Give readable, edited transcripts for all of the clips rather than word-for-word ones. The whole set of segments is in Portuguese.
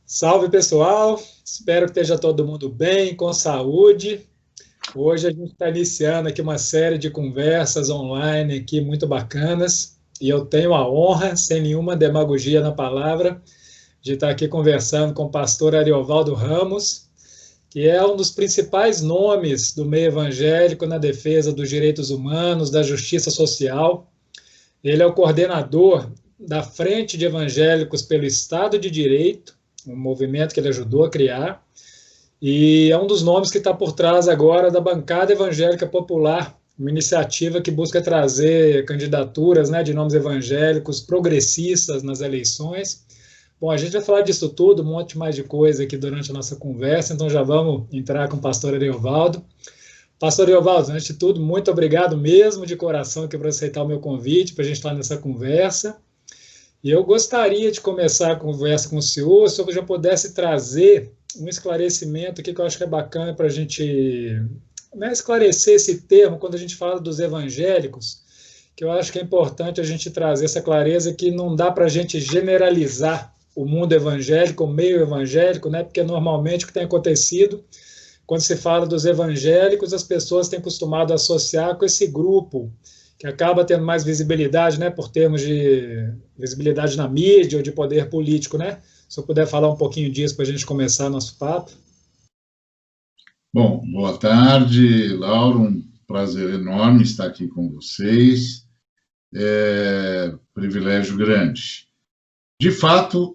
Salve, pessoal! Espero que esteja todo mundo bem, com saúde. Hoje a gente está iniciando aqui uma série de conversas online aqui muito bacanas e eu tenho a honra, sem nenhuma demagogia na palavra, de estar aqui conversando com o pastor Ariovaldo Ramos, que é um dos principais nomes do meio evangélico na defesa dos direitos humanos, da justiça social. Ele é o coordenador da Frente de Evangélicos pelo Estado de Direito, um movimento que ele ajudou a criar, e é um dos nomes que está por trás agora da Bancada Evangélica Popular, uma iniciativa que busca trazer candidaturas, né, de nomes evangélicos progressistas nas eleições. Bom, a gente vai falar disso tudo, um monte mais de coisa aqui durante a nossa conversa, então já vamos entrar com o pastor Ariovaldo. Pastor Ariovaldo, antes de tudo, muito obrigado mesmo de coração aqui por aceitar o meu convite para a gente estar nessa conversa. E eu gostaria de começar a conversa com o senhor, se eu já pudesse trazer um esclarecimento aqui que eu acho que é bacana para a gente, né, esclarecer esse termo quando a gente fala dos evangélicos, que eu acho que é importante a gente trazer essa clareza que não dá para a gente generalizar o mundo evangélico, o meio evangélico, né, porque normalmente o que tem acontecido, quando se fala dos evangélicos, as pessoas têm costumado associar com esse grupo que acaba tendo mais visibilidade, né, por termos de visibilidade na mídia ou de poder político, né? Se eu puder falar um pouquinho disso para a gente começar nosso papo. Bom, boa tarde, Lauro, um prazer enorme estar aqui com vocês, privilégio grande. De fato,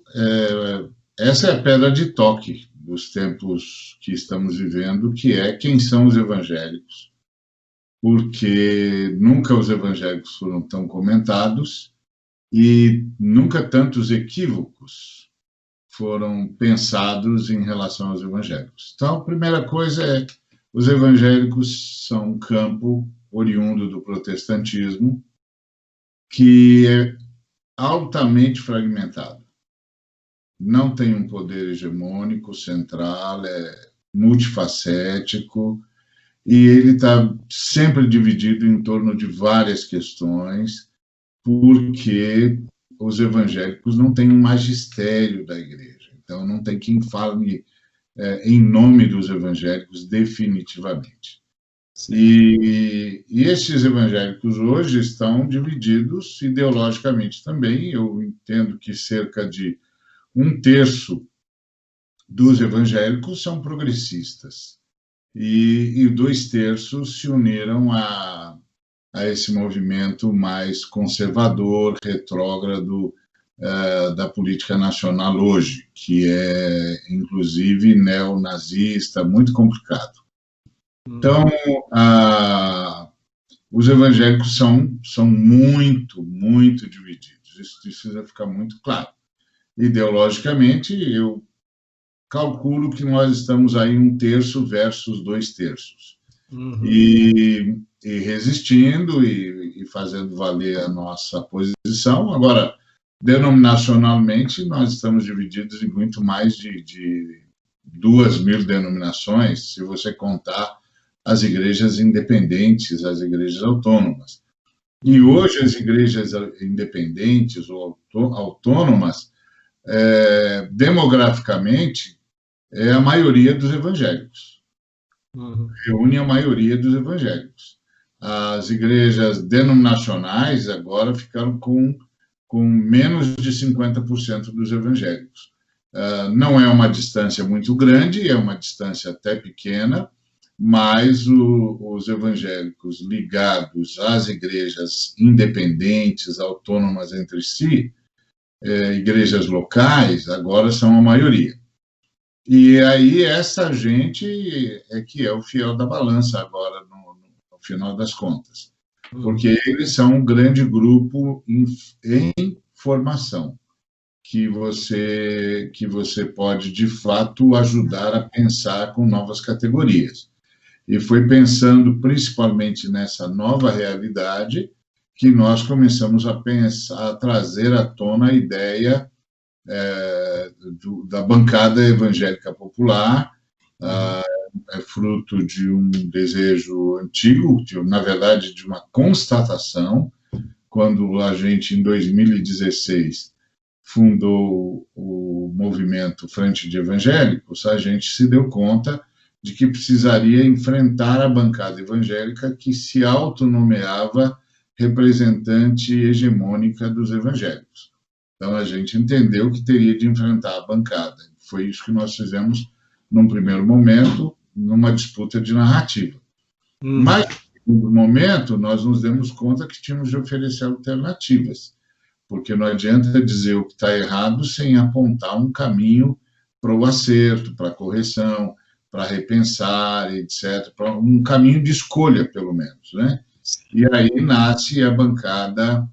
essa é a pedra de toque dos tempos que estamos vivendo, que é quem são os evangélicos, porque nunca os evangélicos foram tão comentados e nunca tantos equívocos foram pensados em relação aos evangélicos. Então, a primeira coisa é, os evangélicos são um campo oriundo do protestantismo que é altamente fragmentado. Não tem um poder hegemônico central, é multifacético, e ele está sempre dividido em torno de várias questões, porque os evangélicos não têm um magistério da igreja. Então, não tem quem fale em nome dos evangélicos definitivamente. E esses evangélicos hoje estão divididos ideologicamente também. Eu entendo que cerca de 1/3 dos evangélicos são progressistas. E 2/3 se uniram a esse movimento mais conservador, retrógrado da política nacional hoje, que é, inclusive, neonazista, muito complicado. Então, os evangélicos são muito, muito divididos. Isso precisa ficar muito claro. Ideologicamente, eu calculo que nós estamos aí 1/3 versus 2/3. E resistindo e fazendo valer a nossa posição. Agora, denominacionalmente, nós estamos divididos em muito mais de 2.000 denominações, se você contar as igrejas independentes, as igrejas autônomas. E hoje as igrejas independentes ou autônomas, demograficamente, é a maioria dos evangélicos. Reúne a maioria dos evangélicos. As igrejas denominacionais agora ficaram com menos de 50% dos evangélicos. Não é uma distância muito grande, é uma distância até pequena, mas os evangélicos ligados às igrejas independentes, autônomas entre si, igrejas locais, agora são a maioria. E aí essa gente é que é o fiel da balança agora, no final das contas. Porque eles são um grande grupo em formação, que você pode, de fato, ajudar a pensar com novas categorias. E foi pensando principalmente nessa nova realidade que nós começamos a trazer à tona a ideia da bancada evangélica popular. É fruto de um desejo antigo, na verdade, de uma constatação, quando a gente, em 2016, fundou o movimento Frente de Evangélicos, a gente se deu conta de que precisaria enfrentar a bancada evangélica que se autonomeava representante hegemônica dos evangélicos. Então, a gente entendeu que teria de enfrentar a bancada. Foi isso que nós fizemos num primeiro momento, numa disputa de narrativa. Mas, no segundo momento, nós nos demos conta que tínhamos de oferecer alternativas, porque não adianta dizer o que está errado sem apontar um caminho para o acerto, para a correção, para repensar, etc., para um caminho de escolha, pelo menos, né? E aí nasce a bancada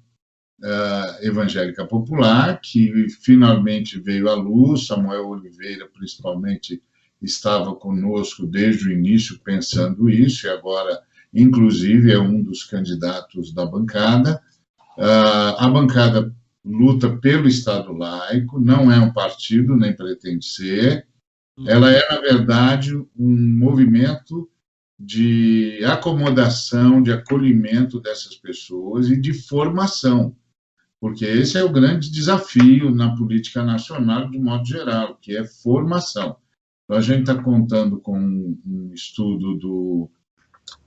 evangélica popular, que finalmente veio à luz. Samuel Oliveira, principalmente, estava conosco desde o início pensando isso, e agora, inclusive, é um dos candidatos da bancada. A bancada luta pelo Estado laico, não é um partido, nem pretende ser. Ela é, na verdade, um movimento de acomodação, de acolhimento dessas pessoas e de formação, porque esse é o grande desafio na política nacional, de modo geral, que é formação. Então, a gente está contando com um estudo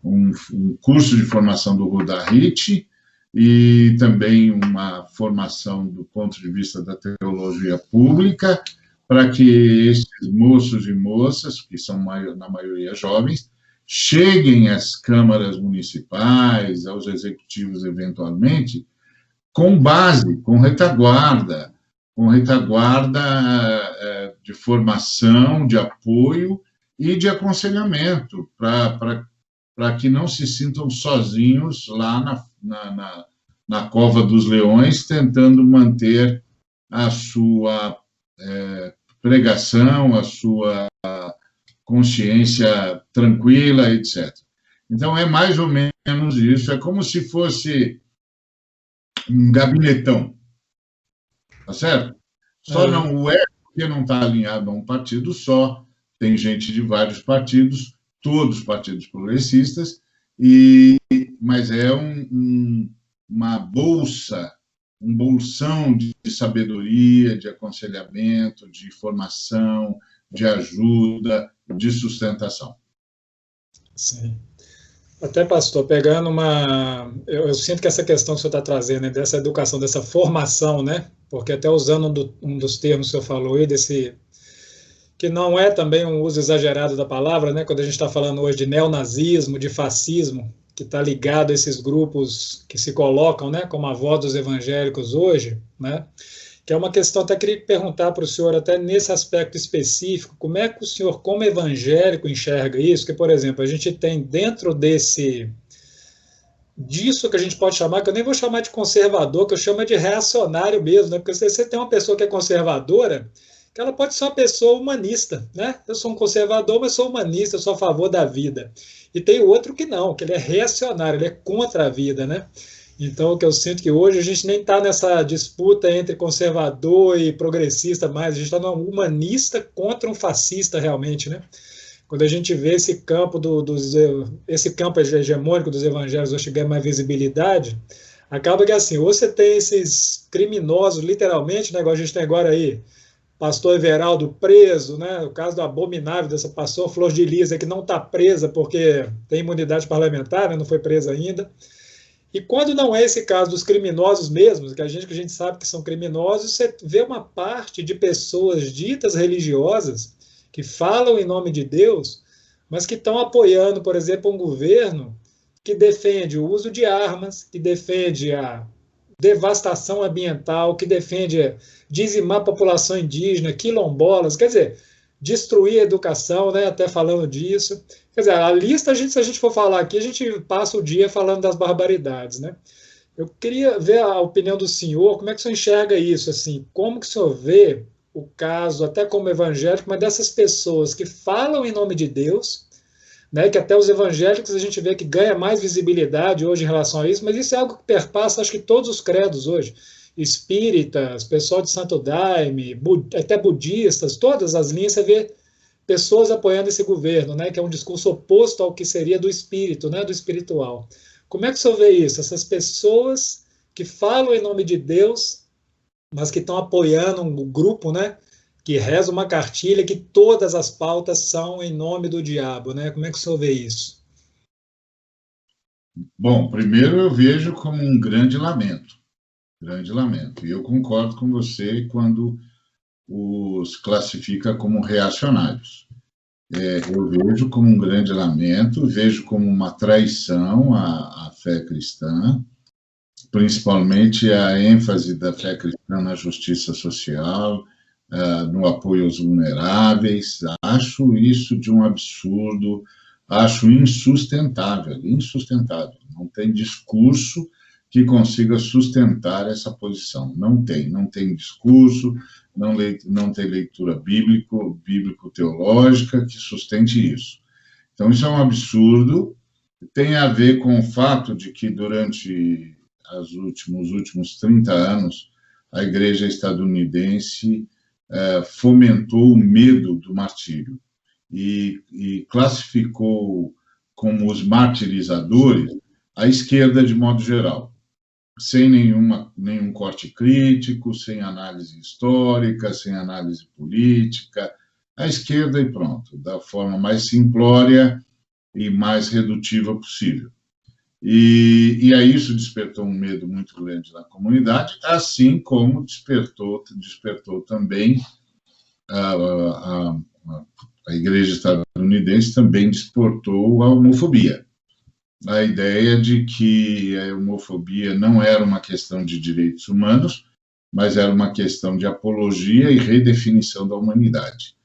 um curso de formação do Rudahit e também uma formação do ponto de vista da teologia pública, para que esses moços e moças, que são na maioria jovens, cheguem às câmaras municipais, aos executivos eventualmente, com base, com retaguarda de formação, de apoio e de aconselhamento, para que não se sintam sozinhos lá na cova dos leões, tentando manter a sua pregação, a sua consciência tranquila, etc. Então, é mais ou menos isso, é como se fosse um gabinetão, tá certo? Só não o é porque não está alinhado a um partido só, tem gente de vários partidos, todos partidos progressistas, mas é uma bolsa, um bolsão de sabedoria, de aconselhamento, de formação, de ajuda, de sustentação. Sim. Até, pastor, pegando eu sinto que essa questão que o senhor está trazendo, né, dessa educação, dessa formação, né? Porque até usando um dos termos que o senhor falou aí, que não é também um uso exagerado da palavra, né? Quando a gente está falando hoje de neonazismo, de fascismo, que está ligado a esses grupos que se colocam, né, como a voz dos evangélicos hoje, né? Que é uma questão, até queria perguntar para o senhor, até nesse aspecto específico, como é que o senhor, como evangélico, enxerga isso? Que, por exemplo, a gente tem dentro disso que a gente pode chamar, que eu nem vou chamar de conservador, que eu chamo de reacionário mesmo, né? Porque você tem uma pessoa que é conservadora, que ela pode ser uma pessoa humanista, né? Eu sou um conservador, mas sou humanista, eu sou a favor da vida. E tem outro que não, que ele é reacionário, ele é contra a vida, né? Então, o que eu sinto que hoje a gente nem está nessa disputa entre conservador e progressista mais, a gente está num humanista contra um fascista realmente, né? Quando a gente vê esse campo esse campo hegemônico dos evangelhos hoje ganha mais visibilidade, acaba que assim, ou você tem esses criminosos, literalmente, né, igual a gente tem agora aí, pastor Everaldo preso, né, o caso do abominável dessa pastor Flor de Lis, que não está presa porque tem imunidade parlamentar, né, não foi presa ainda. E quando não é esse caso dos criminosos mesmos, que a gente sabe que são criminosos, você vê uma parte de pessoas ditas religiosas que falam em nome de Deus, mas que estão apoiando, por exemplo, um governo que defende o uso de armas, que defende a devastação ambiental, que defende dizimar a população indígena, quilombolas, quer dizer, destruir a educação, né, até falando disso. Quer dizer, a lista, se a gente for falar aqui, a gente passa o dia falando das barbaridades, né? Eu queria ver a opinião do senhor, como é que o senhor enxerga isso, assim, como que o senhor vê o caso, até como evangélico, mas dessas pessoas que falam em nome de Deus, né, que até os evangélicos a gente vê que ganha mais visibilidade hoje em relação a isso, mas isso é algo que perpassa, acho que todos os credos hoje, espíritas, pessoal de Santo Daime, até budistas, todas as linhas, você vê pessoas apoiando esse governo, né, que é um discurso oposto ao que seria do espírito, né, do espiritual. Como é que o senhor vê isso? Essas pessoas que falam em nome de Deus mas que estão apoiando um grupo, né, que reza uma cartilha que todas as pautas são em nome do diabo, né? Como é que o senhor vê isso? Bom, primeiro eu vejo como um grande lamento, grande lamento. E eu concordo com você quando os classifica como reacionários. Eu vejo como um grande lamento, vejo como uma traição à fé cristã, principalmente a ênfase da fé cristã na justiça social, no apoio aos vulneráveis. Acho isso de um absurdo, acho insustentável, insustentável. Não tem discurso que consiga sustentar essa posição. Não tem discurso, não tem leitura bíblico-teológica que sustente isso. Então, isso é um absurdo, tem a ver com o fato de que durante os últimos 30 anos, a igreja estadunidense fomentou o medo do martírio e classificou como os martirizadores a esquerda de modo geral, sem nenhum corte crítico, sem análise histórica, sem análise política, a esquerda e pronto, da forma mais simplória e mais redutiva possível. E aí isso despertou um medo muito grande na comunidade, assim como despertou também a igreja estadunidense também despertou a homofobia. A ideia de que a homofobia não era uma questão de direitos humanos, mas era uma questão de apologia e redefinição da humanidade.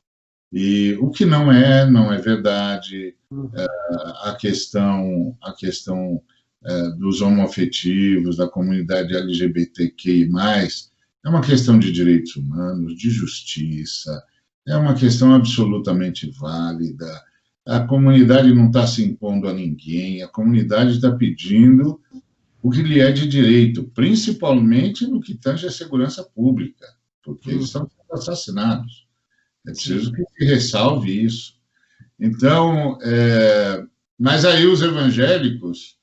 E o que não é verdade. A questão dos homoafetivos, da comunidade LGBTQI+, é uma questão de direitos humanos, de justiça, é uma questão absolutamente válida. A comunidade não está se impondo a ninguém, a comunidade está pedindo o que lhe é de direito, principalmente no que tange à segurança pública, porque eles estão sendo assassinados. É preciso que se ressalve isso. Então, mas aí os evangélicos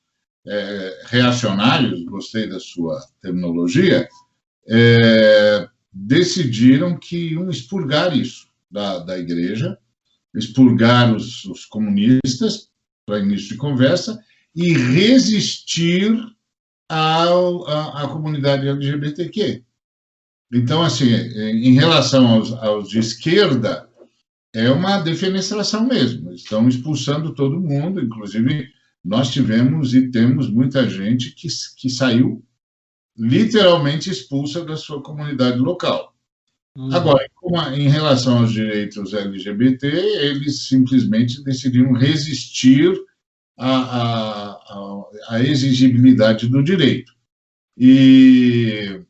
reacionários, gostei da sua terminologia, decidiram que iam expurgar isso da igreja, expurgar os comunistas, para início de conversa, e resistir à comunidade LGBTQ. Então, assim, em relação aos de esquerda, é uma defenestração mesmo. Estão expulsando todo mundo, inclusive nós tivemos e temos muita gente que saiu literalmente expulsa da sua comunidade local. Agora, em relação aos direitos LGBT, eles simplesmente decidiram resistir à exigibilidade do direito. E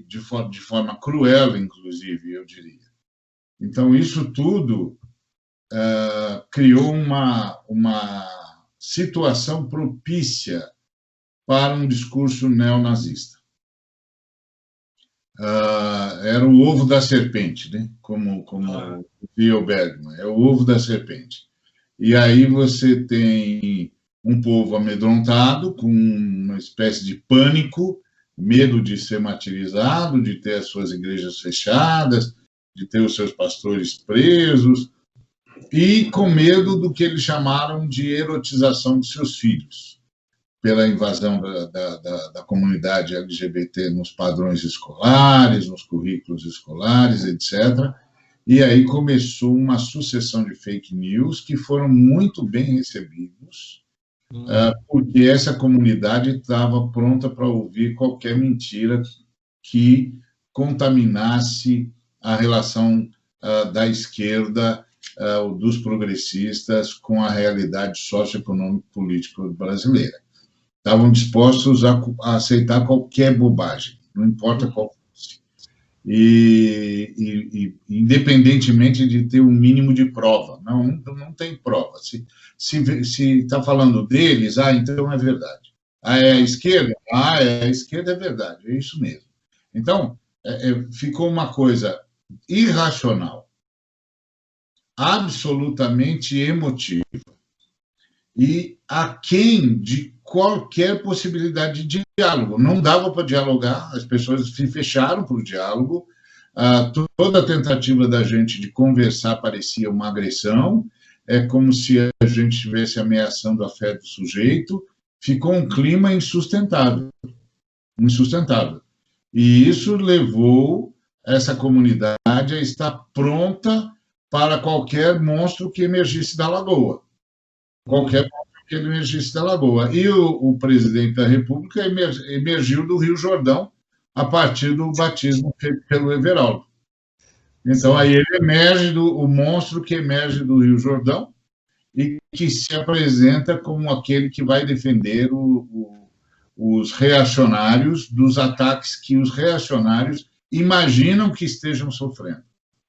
de forma cruel, inclusive, eu diria. Então, isso tudo criou uma situação propícia para um discurso neonazista. Era o ovo da serpente, né? Como dizia o Bergman, é o ovo da serpente. E aí você tem um povo amedrontado, com uma espécie de pânico, medo de ser martirizado, de ter as suas igrejas fechadas, de ter os seus pastores presos, e com medo do que eles chamaram de erotização dos seus filhos, pela invasão da comunidade LGBT nos padrões escolares, nos currículos escolares, etc. E aí começou uma sucessão de fake news que foram muito bem recebidos, porque essa comunidade estava pronta para ouvir qualquer mentira que contaminasse a relação da esquerda, dos progressistas, com a realidade socioeconômico-política brasileira. Estavam dispostos a aceitar qualquer bobagem, não importa qual fosse. E independentemente de ter um mínimo de prova. Não tem prova. Se está falando deles, então é verdade. É a esquerda? A esquerda é verdade, é isso mesmo. Então, ficou uma coisa irracional, absolutamente emotiva, e aquém de qualquer possibilidade de diálogo. Não dava para dialogar, as pessoas se fecharam para o diálogo, toda a tentativa da gente de conversar parecia uma agressão, é como se a gente estivesse ameaçando a fé do sujeito, ficou um clima insustentável, insustentável. E isso levou essa comunidade a estar pronta para qualquer monstro que emergisse da lagoa. Qualquer monstro que emergisse da lagoa. E o presidente da República emergiu do Rio Jordão a partir do batismo feito pelo Everaldo. Então, aí ele emerge, o monstro que emerge do Rio Jordão e que se apresenta como aquele que vai defender os reacionários dos ataques que os reacionários imaginam que estejam sofrendo.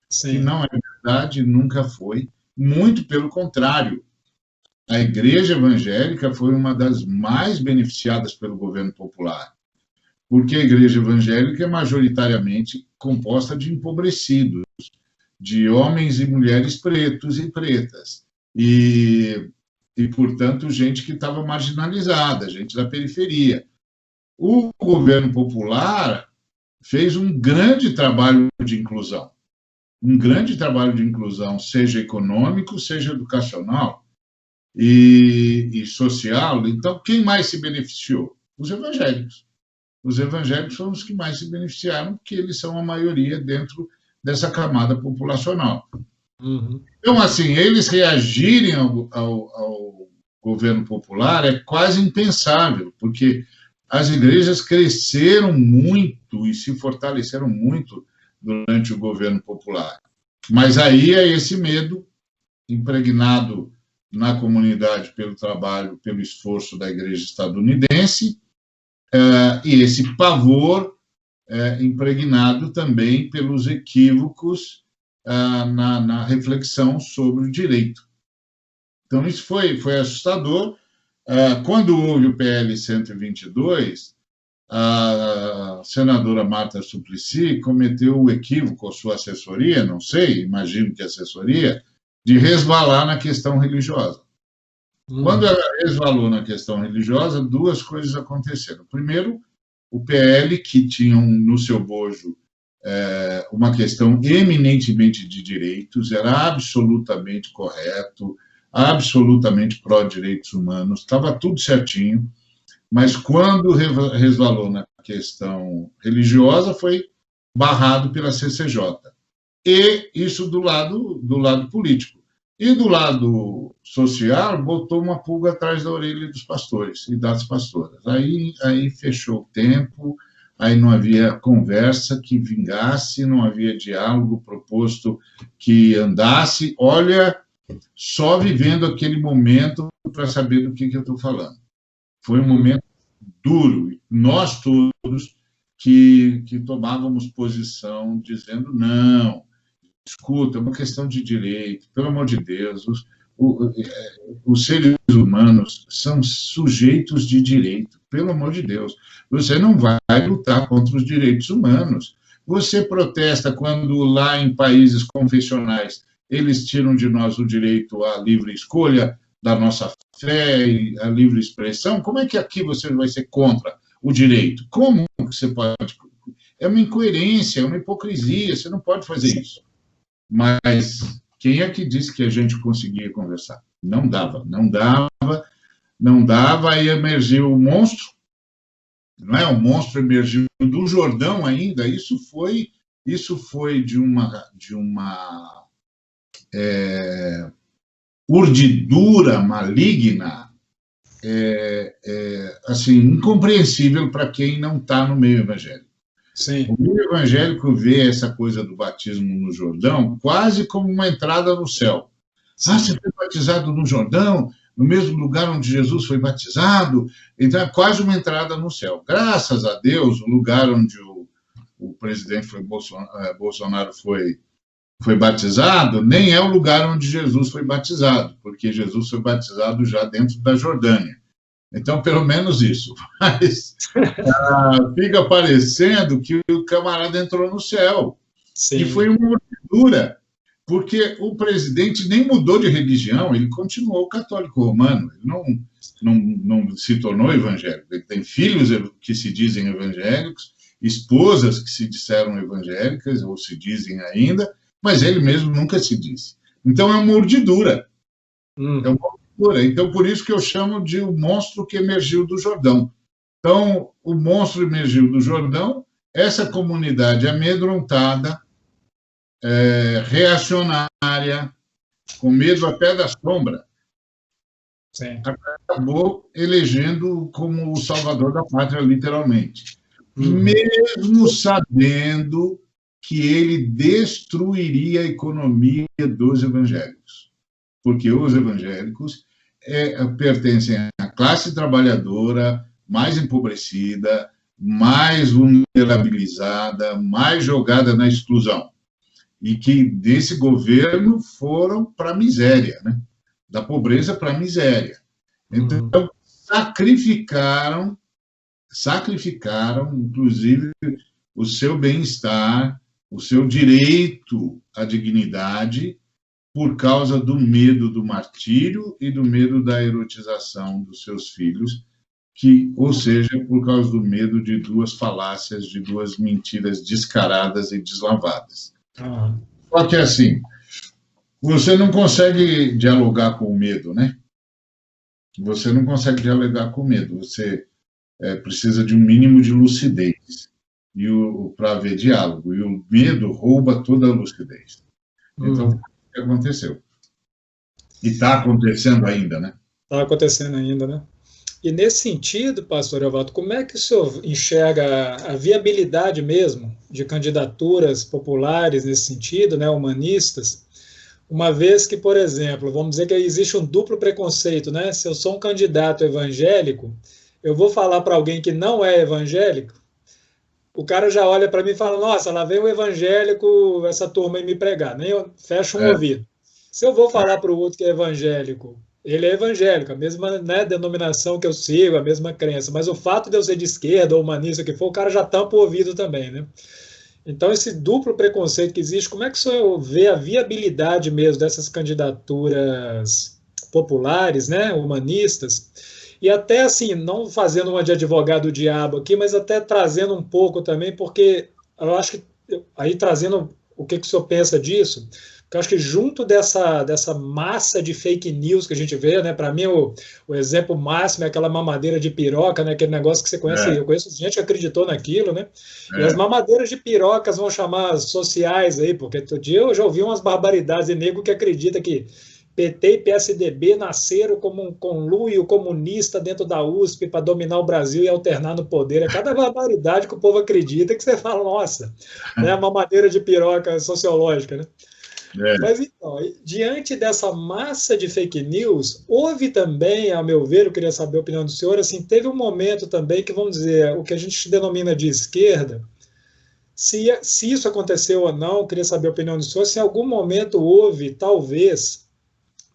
Sim. Que não é verdade, nunca foi. Muito pelo contrário. A Igreja Evangélica foi uma das mais beneficiadas pelo governo popular, porque a Igreja Evangélica é majoritariamente composta de empobrecidos, de homens e mulheres pretos e pretas, e portanto, gente que estava marginalizada, gente da periferia. O governo popular fez um grande trabalho de inclusão, seja econômico, seja educacional e social. Então, quem mais se beneficiou? Os evangélicos. Os evangélicos são os que mais se beneficiaram, porque eles são a maioria dentro dessa camada populacional. Uhum. Então, assim, eles reagirem ao governo popular é quase impensável, porque as igrejas cresceram muito e se fortaleceram muito durante o governo popular. Mas aí é esse medo impregnado na comunidade pelo trabalho, pelo esforço da igreja estadunidense, e esse pavor impregnado também pelos equívocos na reflexão sobre o direito. Então, isso foi assustador. Quando houve o PL 122, a senadora Marta Suplicy cometeu o equívoco, a sua assessoria, não sei, imagino que assessoria, de resvalar na questão religiosa. Quando ela resvalou na questão religiosa, duas coisas aconteceram. Primeiro, o PL, que tinha no seu bojo uma questão eminentemente de direitos, era absolutamente correto, absolutamente pró-direitos humanos, estava tudo certinho, mas quando resvalou na questão religiosa, foi barrado pela CCJ. E isso do lado político. E do lado social, botou uma pulga atrás da orelha dos pastores e das pastoras. Aí fechou o tempo, aí não havia conversa que vingasse, não havia diálogo proposto que andasse. Olha, só vivendo aquele momento para saber do que eu estou falando. Foi um momento duro. Nós todos que tomávamos posição dizendo não, escuta, é uma questão de direito, pelo amor de Deus, os seres humanos são sujeitos de direito, pelo amor de Deus. Você não vai lutar contra os direitos humanos. Você protesta quando lá em países confessionais eles tiram de nós o direito à livre escolha da nossa fé e à livre expressão. Como é que aqui você vai ser contra o direito? Como você pode? É uma incoerência, é uma hipocrisia, você não pode fazer isso. Mas quem é que disse que a gente conseguia conversar? Não dava, aí emergiu o monstro, não é? O monstro emergiu do Jordão ainda, isso foi de uma urdidura maligna, assim, incompreensível para quem não está no meio evangélico. Sim. O meio evangélico vê essa coisa do batismo no Jordão quase como uma entrada no céu. Sim. Você foi batizado no Jordão, no mesmo lugar onde Jesus foi batizado, então é quase uma entrada no céu. Graças a Deus, o lugar onde o presidente Bolsonaro foi batizado nem é o lugar onde Jesus foi batizado, porque Jesus foi batizado já dentro da Jordânia. Então, pelo menos isso. Mas fica parecendo que o camarada entrou no céu. Sim. E foi uma urdidura. porque o presidente nem mudou de religião, ele continuou católico romano, ele não se tornou evangélico. Ele tem filhos que se dizem evangélicos, esposas que se disseram evangélicas, ou se dizem ainda, mas ele mesmo nunca se disse. Então, é uma urdidura. É uma urdidura. Então, por isso que eu chamo de o monstro que emergiu do Jordão. Então, o monstro emergiu do Jordão, essa comunidade amedrontada, reacionária, com medo até da sombra, Sim. acabou elegendo como o salvador da pátria, literalmente. Mesmo sabendo que ele destruiria a economia dos evangélicos. Porque os evangélicos pertencem à classe trabalhadora mais empobrecida, mais vulnerabilizada, mais jogada na exclusão. E que desse governo foram para a miséria, né? Da pobreza para a miséria. Então, sacrificaram, inclusive, o seu bem-estar, o seu direito à dignidade, por causa do medo do martírio e do medo da erotização dos seus filhos, ou seja, por causa do medo de duas falácias, de duas mentiras descaradas e deslavadas. Só que, assim, você não consegue dialogar com o medo, né? Você não consegue dialogar com o medo. Você precisa de um mínimo de lucidez para haver diálogo. E o medo rouba toda a lucidez. Então, o que aconteceu? E está acontecendo ainda, né? Está acontecendo ainda, né? E nesse sentido, pastor Evaldo, como é que o senhor enxerga a viabilidade mesmo de candidaturas populares nesse sentido, né, humanistas, uma vez que, por exemplo, vamos dizer que existe um duplo preconceito, né? Se eu sou um candidato evangélico, eu vou falar para alguém que não é evangélico, o cara já olha para mim e fala, nossa, lá vem o evangélico, essa turma aí me pregar, nem eu fecho um ouvido. Se eu vou falar para o outro que é evangélico, ele é evangélico, a mesma, né, denominação que eu sigo, a mesma crença, mas o fato de eu ser de esquerda ou humanista que for, o cara já tampa o ouvido também, né? Então, esse duplo preconceito que existe, como é que o senhor vê a viabilidade mesmo dessas candidaturas populares, né, humanistas, e até assim, não fazendo uma de advogado do diabo aqui, mas até trazendo um pouco também, porque eu acho que, aí trazendo o que o senhor pensa disso, eu acho que junto dessa massa de fake news que a gente vê, né? Para mim, o exemplo máximo é aquela mamadeira de piroca, né? Aquele negócio que você conhece, eu conheço gente que acreditou naquilo, né? E as mamadeiras de pirocas vão chamar sociais aí, porque todo dia eu já ouvi umas barbaridades de nego que acredita que PT e PSDB nasceram como um conluio comunista dentro da USP para dominar o Brasil e alternar no poder. É cada barbaridade que o povo acredita que você fala, nossa, né? A mamadeira de piroca sociológica, né? Mas então, diante dessa massa de fake news, houve também, a meu ver, eu queria saber a opinião do senhor, assim, teve um momento também que, vamos dizer, o que a gente denomina de esquerda, se isso aconteceu ou não, eu queria saber a opinião do senhor, se em algum momento houve, talvez,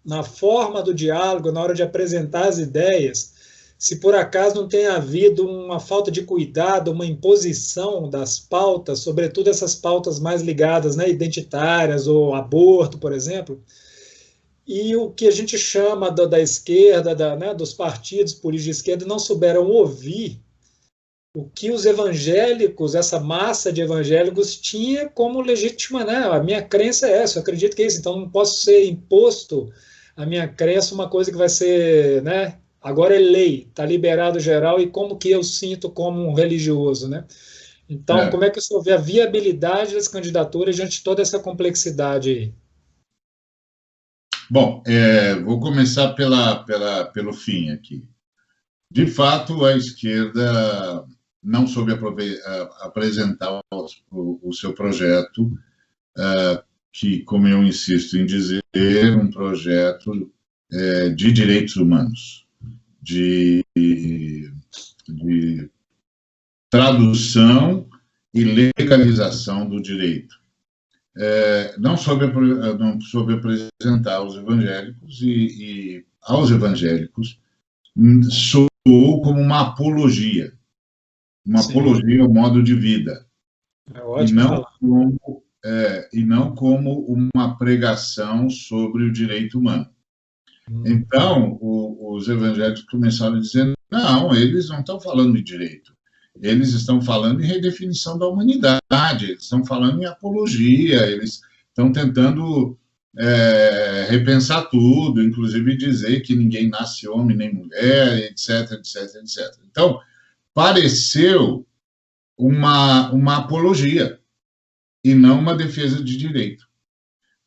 na forma do diálogo, na hora de apresentar as ideias, se por acaso não tenha havido uma falta de cuidado, uma imposição das pautas, sobretudo essas pautas mais ligadas, né, identitárias, ou aborto, por exemplo, e o que a gente chama da esquerda, né, dos partidos políticos de esquerda, não souberam ouvir o que os evangélicos, essa massa de evangélicos, tinha como legítima, né? A minha crença é essa, eu acredito que é isso, então não posso ser imposto a minha crença, uma coisa que vai ser, né? Agora é lei, está liberado geral, e como que eu sinto como um religioso, né? Então, como é que o senhor vê a viabilidade das candidaturas diante de toda essa complexidade aí? Bom, vou começar pelo fim aqui. De fato, a esquerda não soube apresentar o seu projeto, que, como eu insisto em dizer, é um projeto de direitos humanos, de tradução e legalização do direito. Não soube apresentar aos evangélicos e aos evangélicos soou como uma apologia ao modo de vida, e não como e não como uma pregação sobre o direito humano. Então, os evangélicos começaram a dizer, não, eles não estão falando de direito, eles estão falando em redefinição da humanidade, eles estão falando em apologia, eles estão tentando repensar tudo, inclusive dizer que ninguém nasce homem nem mulher, etc, etc, etc. Então, pareceu uma apologia e não uma defesa de direito.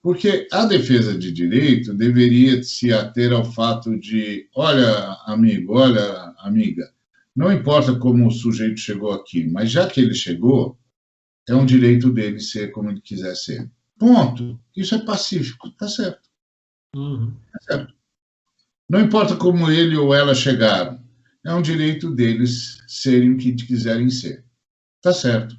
Porque a defesa de direito deveria se ater ao fato de, olha, amigo, olha, amiga, não importa como o sujeito chegou aqui, mas já que ele chegou, é um direito dele ser como ele quiser ser. Ponto. Isso é pacífico, tá certo. Tá certo. Não importa como ele ou ela chegaram, é um direito deles serem o que quiserem ser. Tá certo.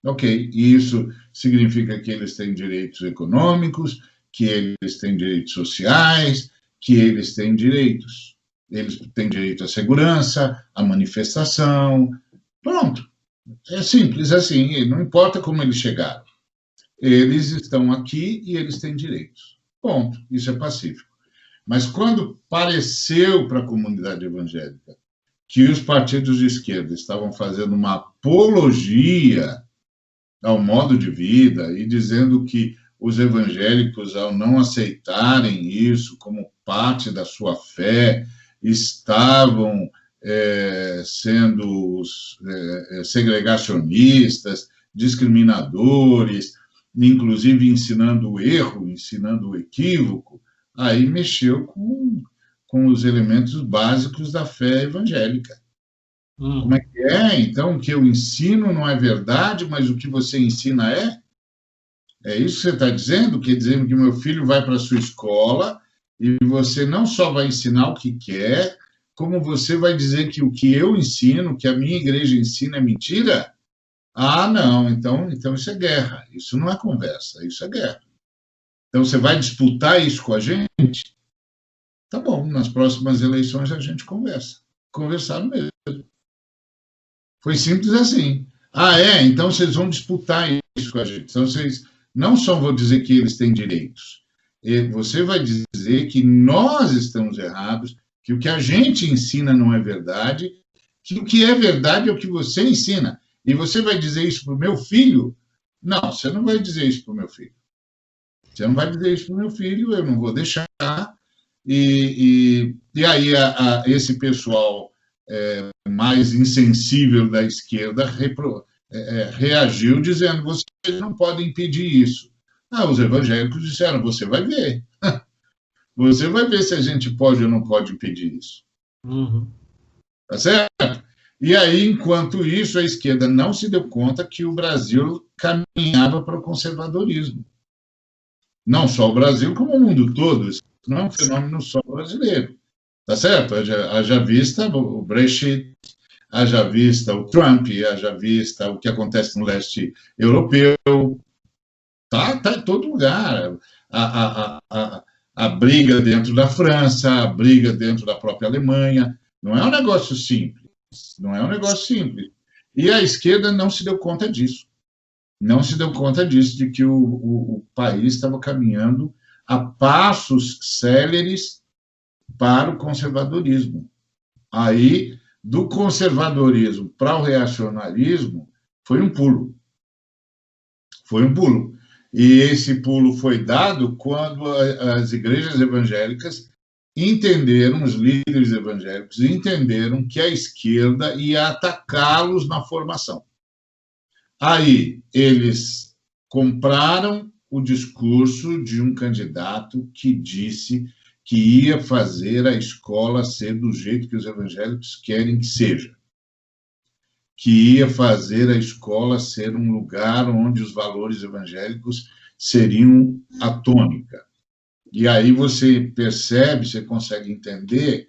Ok, e isso significa que eles têm direitos econômicos, que eles têm direitos sociais, que eles têm direitos. Eles têm direito à segurança, à manifestação. Pronto. É simples assim, não importa como eles chegaram. Eles estão aqui e eles têm direitos. Ponto. Isso é pacífico. Mas quando pareceu para a comunidade evangélica que os partidos de esquerda estavam fazendo uma apologia ao modo de vida e dizendo que os evangélicos, ao não aceitarem isso como parte da sua fé, estavam sendo segregacionistas, discriminadores, inclusive ensinando o erro, ensinando o equívoco, aí mexeu com os elementos básicos da fé evangélica. Como é que é? Então, o que eu ensino não é verdade, mas o que você ensina é? É isso que você está dizendo? Quer dizer que meu filho vai para a sua escola e você não só vai ensinar o que quer, como você vai dizer que o que eu ensino, que a minha igreja ensina é mentira? Ah, não, então isso é guerra. Isso não é conversa, isso é guerra. Então, você vai disputar isso com a gente? Tá bom, nas próximas eleições a gente conversa. Conversaram mesmo. Foi simples assim. Ah, então vocês vão disputar isso com a gente. Então, vocês não só vão dizer que eles têm direitos, você vai dizer que nós estamos errados, que o que a gente ensina não é verdade, que o que é verdade é o que você ensina. E você vai dizer isso para o meu filho? Não, você não vai dizer isso para o meu filho. Você não vai dizer isso para o meu filho, eu não vou deixar. E aí esse pessoal mais insensível da esquerda reagiu dizendo, vocês não podem impedir isso. Os evangélicos disseram, você vai ver. Você vai ver se a gente pode ou não pode impedir isso. Tá certo? E aí, enquanto isso, a esquerda não se deu conta que o Brasil caminhava para o conservadorismo. Não só o Brasil, como o mundo todo. Isso não é um fenômeno só brasileiro. Tá certo? Haja vista o Brexit, haja vista o Trump, haja vista o que acontece no leste europeu. Tá em todo lugar. A briga dentro da França, a briga dentro da própria Alemanha. Não é um negócio simples. Não é um negócio simples. E a esquerda não se deu conta disso. Não se deu conta disso, de que o país estava caminhando a passos céleres para o conservadorismo. Aí, do conservadorismo para o reacionarismo, foi um pulo. Foi um pulo. E esse pulo foi dado quando as igrejas evangélicas entenderam, os líderes evangélicos entenderam que a esquerda ia atacá-los na formação. Aí, eles compraram o discurso de um candidato que disse que ia fazer a escola ser do jeito que os evangélicos querem que seja, que ia fazer a escola ser um lugar onde os valores evangélicos seriam a tônica. E aí você percebe, você consegue entender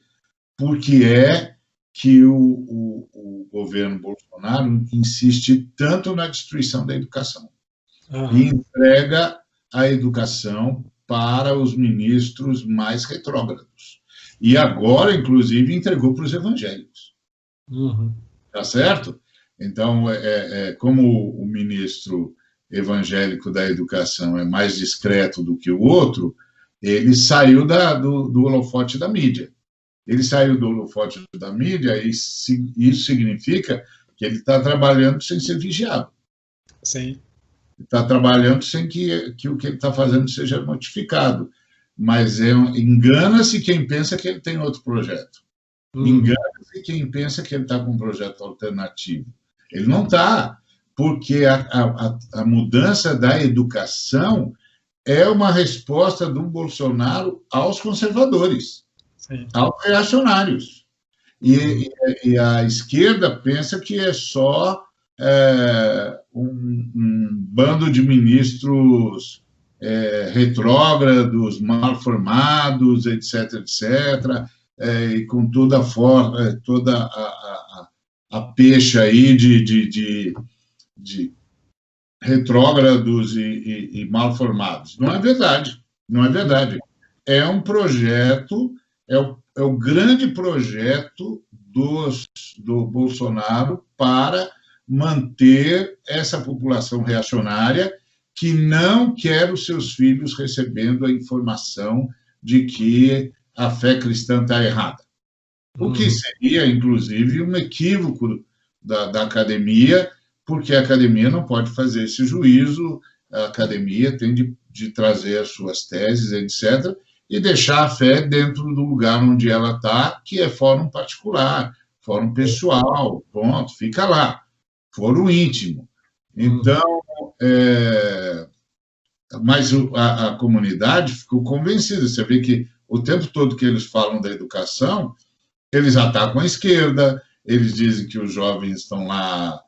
por que é que o governo Bolsonaro insiste tanto na destruição da educação e entrega a educação para os ministros mais retrógrados. E agora, inclusive, entregou para os evangélicos. Tá certo? Então, como o ministro evangélico da educação é mais discreto do que o outro, ele saiu do holofote da mídia. Ele saiu do holofote da mídia e isso significa que ele está trabalhando sem ser vigiado. Sim. Está trabalhando sem que o que ele está fazendo seja notificado. Mas engana-se quem pensa que ele tem outro projeto. Engana-se quem pensa que ele está com um projeto alternativo. Ele não está, porque a mudança da educação é uma resposta do Bolsonaro aos conservadores, sim, aos reacionários. E a esquerda pensa que é só um bando de ministros retrógrados, mal formados, etc., etc., e com toda a pecha aí de retrógrados e mal formados. Não é verdade, não é verdade. É um projeto, é o grande projeto do Bolsonaro para manter essa população reacionária que não quer os seus filhos recebendo a informação de que a fé cristã está errada. O que seria, inclusive, um equívoco da academia, porque a academia não pode fazer esse juízo, a academia tem de trazer as suas teses, etc., e deixar a fé dentro do lugar onde ela está, que é fórum particular, fórum pessoal, ponto, fica lá, fórum íntimo. Então, mas a comunidade ficou convencida. Você vê que o tempo todo que eles falam da educação, eles atacam a esquerda, eles dizem que os jovens estão lá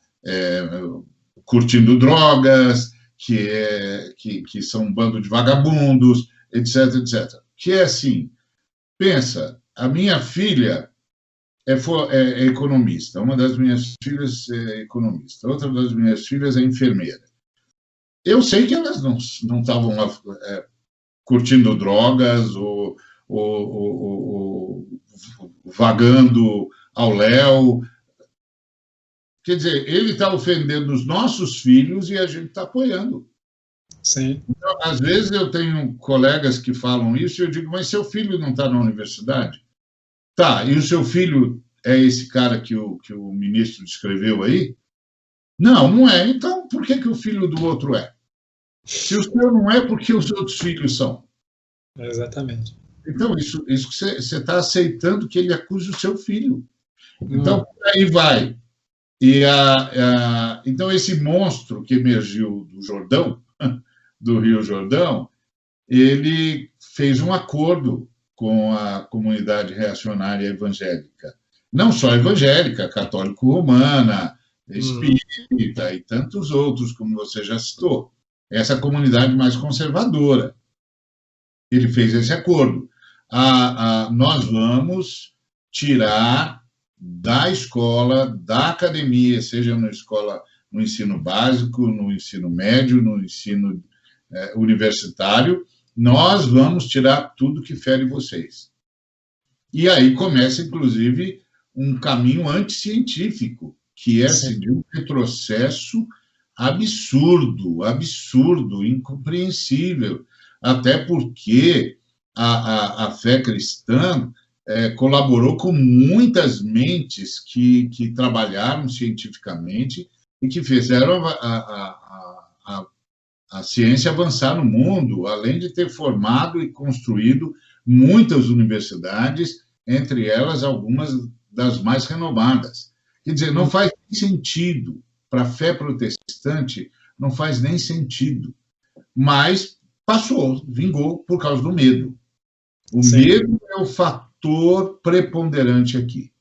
curtindo drogas, que são um bando de vagabundos, etc., etc. Que é assim, pensa, a minha filha é economista, uma das minhas filhas é economista, outra das minhas filhas é enfermeira. Eu sei que elas não estavam lá curtindo drogas ou vagando ao léu. Quer dizer, ele está ofendendo os nossos filhos e a gente está apoiando. Sim. Então, às vezes eu tenho colegas que falam isso e eu digo, mas seu filho não está na universidade? Tá, e o seu filho é esse cara que o ministro descreveu aí? Não, não é. Então, por que o filho do outro é? Se o seu não é, por que os outros filhos são? Exatamente. Então, isso que você está aceitando que ele acuse o seu filho. Então, por aí vai. E então, esse monstro que emergiu do Jordão, do Rio Jordão, ele fez um acordo com a comunidade reacionária evangélica. Não só evangélica, católico-romana, espírita e tantos outros, como você já citou. Essa comunidade mais conservadora. Ele fez esse acordo. Nós vamos tirar da escola, da academia, seja no ensino básico, no ensino médio, no ensino universitário, nós vamos tirar tudo que fere vocês. E aí começa, inclusive, um caminho anticientífico, que é de um retrocesso absurdo, incompreensível, até porque a fé cristã colaborou com muitas mentes que trabalharam cientificamente e que fizeram a ciência avançar no mundo, além de ter formado e construído muitas universidades, entre elas algumas das mais renomadas. Quer dizer, não faz sentido, para a fé protestante, não faz nem sentido, mas passou, vingou por causa do medo. O medo é o fator preponderante aqui.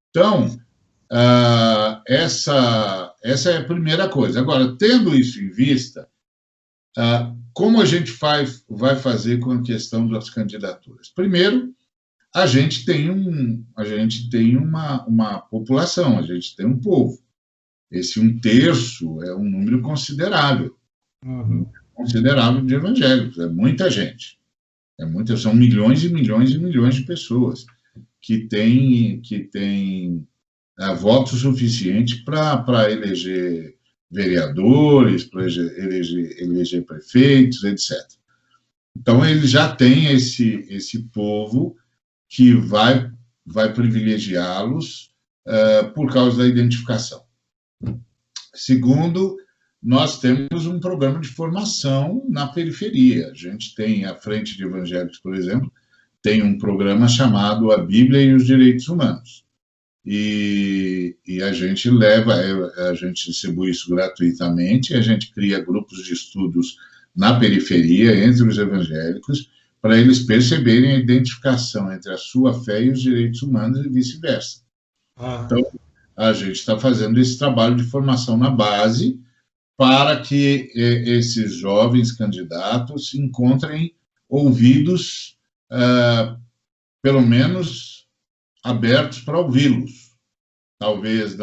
Então, essa é a primeira coisa. Agora, tendo isso em vista, como a gente vai fazer com a questão das candidaturas? Primeiro, a gente tem uma população, a gente tem um povo. Esse 1/3 é um número considerável. Considerável de evangélicos, é muita gente. São milhões e milhões e milhões de pessoas que têm voto suficiente para eleger vereadores, para eleger prefeitos, etc. Então, ele já tem esse povo que vai privilegiá-los por causa da identificação. Segundo, nós temos um programa de formação na periferia. A gente tem, a Frente de Evangélicos, por exemplo, tem um programa chamado A Bíblia e os Direitos Humanos. E a gente a gente distribui isso gratuitamente, a gente cria grupos de estudos na periferia, entre os evangélicos, para eles perceberem a identificação entre a sua fé e os direitos humanos e vice-versa. Então, a gente está fazendo esse trabalho de formação na base para que esses jovens candidatos encontrem ouvidos, pelo menos, abertos para ouvi-los. Talvez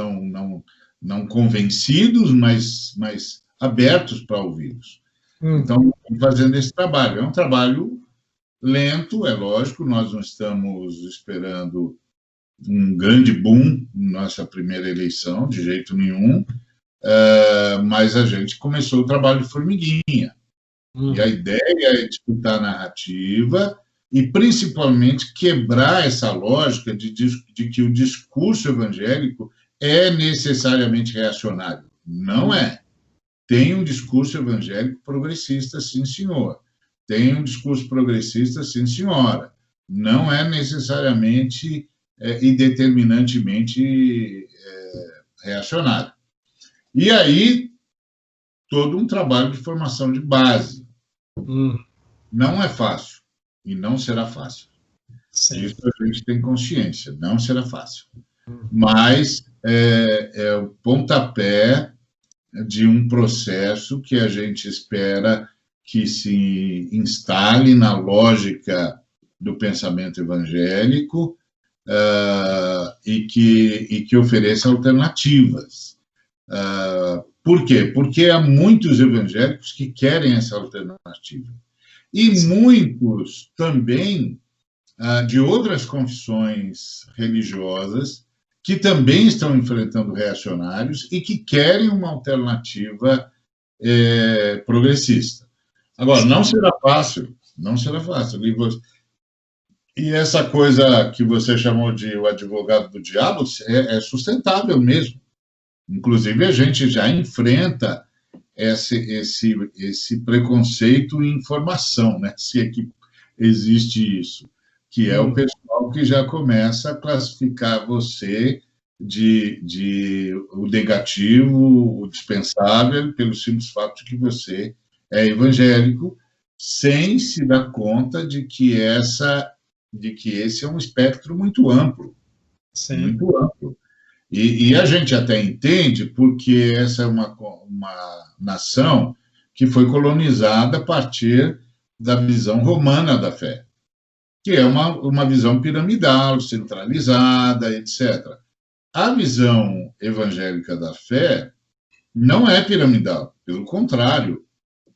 não convencidos, mas abertos para ouvi-los. Então, estamos fazendo esse trabalho. É um trabalho lento, é lógico, nós não estamos esperando um grande boom na nossa primeira eleição, de jeito nenhum, mas a gente começou o trabalho de formiguinha. E a ideia é disputar a narrativa e, principalmente, quebrar essa lógica de que o discurso evangélico é necessariamente reacionário. Não é. Tem um discurso evangélico progressista, sim, senhor. Tem um discurso progressista, sim, senhora. Não é necessariamente e determinantemente reacionário. E aí, todo um trabalho de formação de base. Não é fácil, e não será fácil. Sim. Isso a gente tem consciência, não será fácil. Mas é o pontapé de um processo que a gente espera que se instale na lógica do pensamento evangélico e que ofereça alternativas. Por quê? Porque há muitos evangélicos que querem essa alternativa. E muitos também de outras confissões religiosas que também estão enfrentando reacionários e que querem uma alternativa progressista. Agora, não será fácil, não será fácil. E essa coisa que você chamou de o advogado do diabo é sustentável mesmo. Inclusive, a gente já enfrenta esse preconceito em informação, né? Se é que existe isso, que é o pessoal que já começa a classificar você de o negativo, o dispensável, pelo simples fato de que você é evangélico, sem se dar conta de que esse é um espectro muito amplo. Sim. Muito amplo. E a gente até entende porque essa é uma nação que foi colonizada a partir da visão romana da fé, que é uma visão piramidal, centralizada, etc. A visão evangélica da fé não é piramidal, pelo contrário,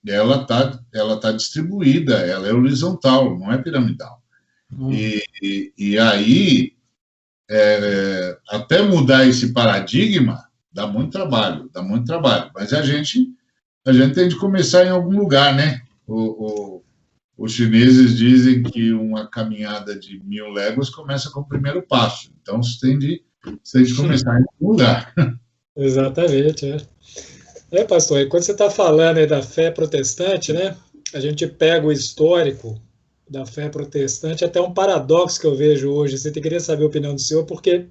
ela tá distribuída, ela é horizontal, não é piramidal. E aí, até mudar esse paradigma, dá muito trabalho, mas a gente tem de começar em algum lugar, né? Os chineses dizem que uma caminhada de 1000 léguas começa com o primeiro passo, então você tem de começar em algum lugar. Exatamente, pastor, e quando você está falando aí da fé protestante, né, a gente pega o histórico da fé protestante, até um paradoxo que eu vejo hoje, você queria saber a opinião do senhor, porque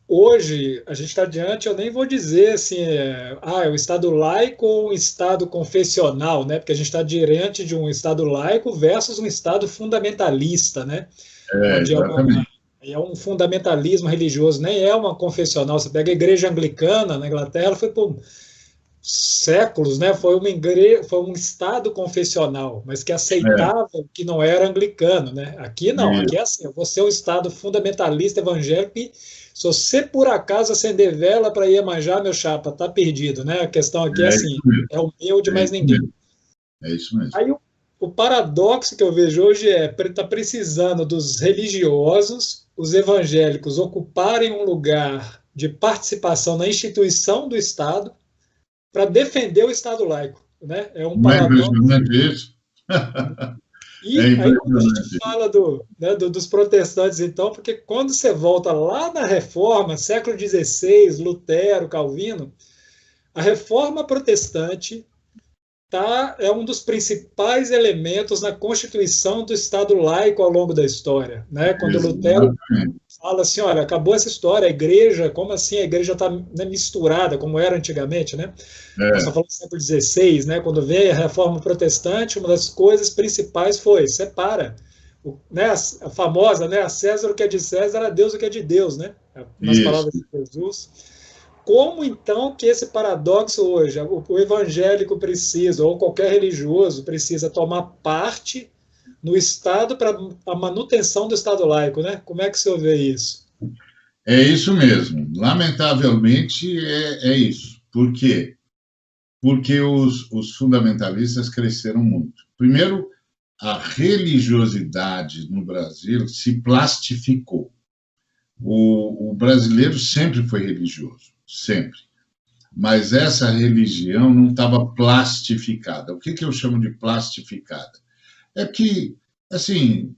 hoje a gente está diante, eu nem vou dizer assim, é o Estado laico ou um Estado confessional, né, porque a gente está diante de um Estado laico versus um Estado fundamentalista, né, onde é um fundamentalismo religioso, nem é uma confessional. Você pega a igreja anglicana na Inglaterra, ela foi por séculos, né? Foi um estado confessional, mas que aceitava que não era anglicano, né? Aqui não, aqui é assim, você é um estado fundamentalista evangélico e se você por acaso acender vela para Iemanjá, meu chapa, tá perdido, né? A questão aqui é assim, é o meu de mais ninguém. É isso mesmo. Aí o paradoxo que eu vejo hoje tá precisando dos religiosos, os evangélicos ocuparem um lugar de participação na instituição do Estado, para defender o Estado laico, né? É um Não é paradoxo. impressionante isso? É E aí, quando a gente impressionante. fala dos protestantes, então, porque quando você volta lá na Reforma, século XVI, Lutero, Calvino, a Reforma protestante é um dos principais elementos na constituição do Estado laico ao longo da história, né? Quando Lutero Exatamente. fala assim, olha, acabou essa história, a igreja, como assim? A igreja está, né, misturada, como era antigamente, né? Nós estamos É, falando do século XVI, né? Quando veio a Reforma Protestante, uma das coisas principais foi separa, né? A famosa, né? A César o que é de César, a Deus o que é de Deus, né? Nas isso. palavras de Jesus. Como então que esse paradoxo hoje, o evangélico precisa, ou qualquer religioso precisa tomar parte no Estado para a manutenção do Estado laico, né? Como é que você vê isso? É isso mesmo. Lamentavelmente, é isso. Por quê? Porque os fundamentalistas cresceram muito. Primeiro, a religiosidade no Brasil se plastificou. O brasileiro sempre foi religioso, sempre. Mas essa religião não estava plastificada. O que eu chamo de plastificada? É que, assim,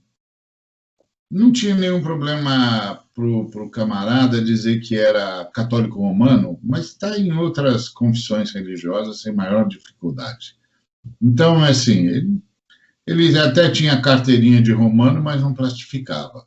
não tinha nenhum problema para o camarada dizer que era católico romano, mas está em outras confissões religiosas sem maior dificuldade. Então, assim, ele até tinha carteirinha de romano, mas não plastificava.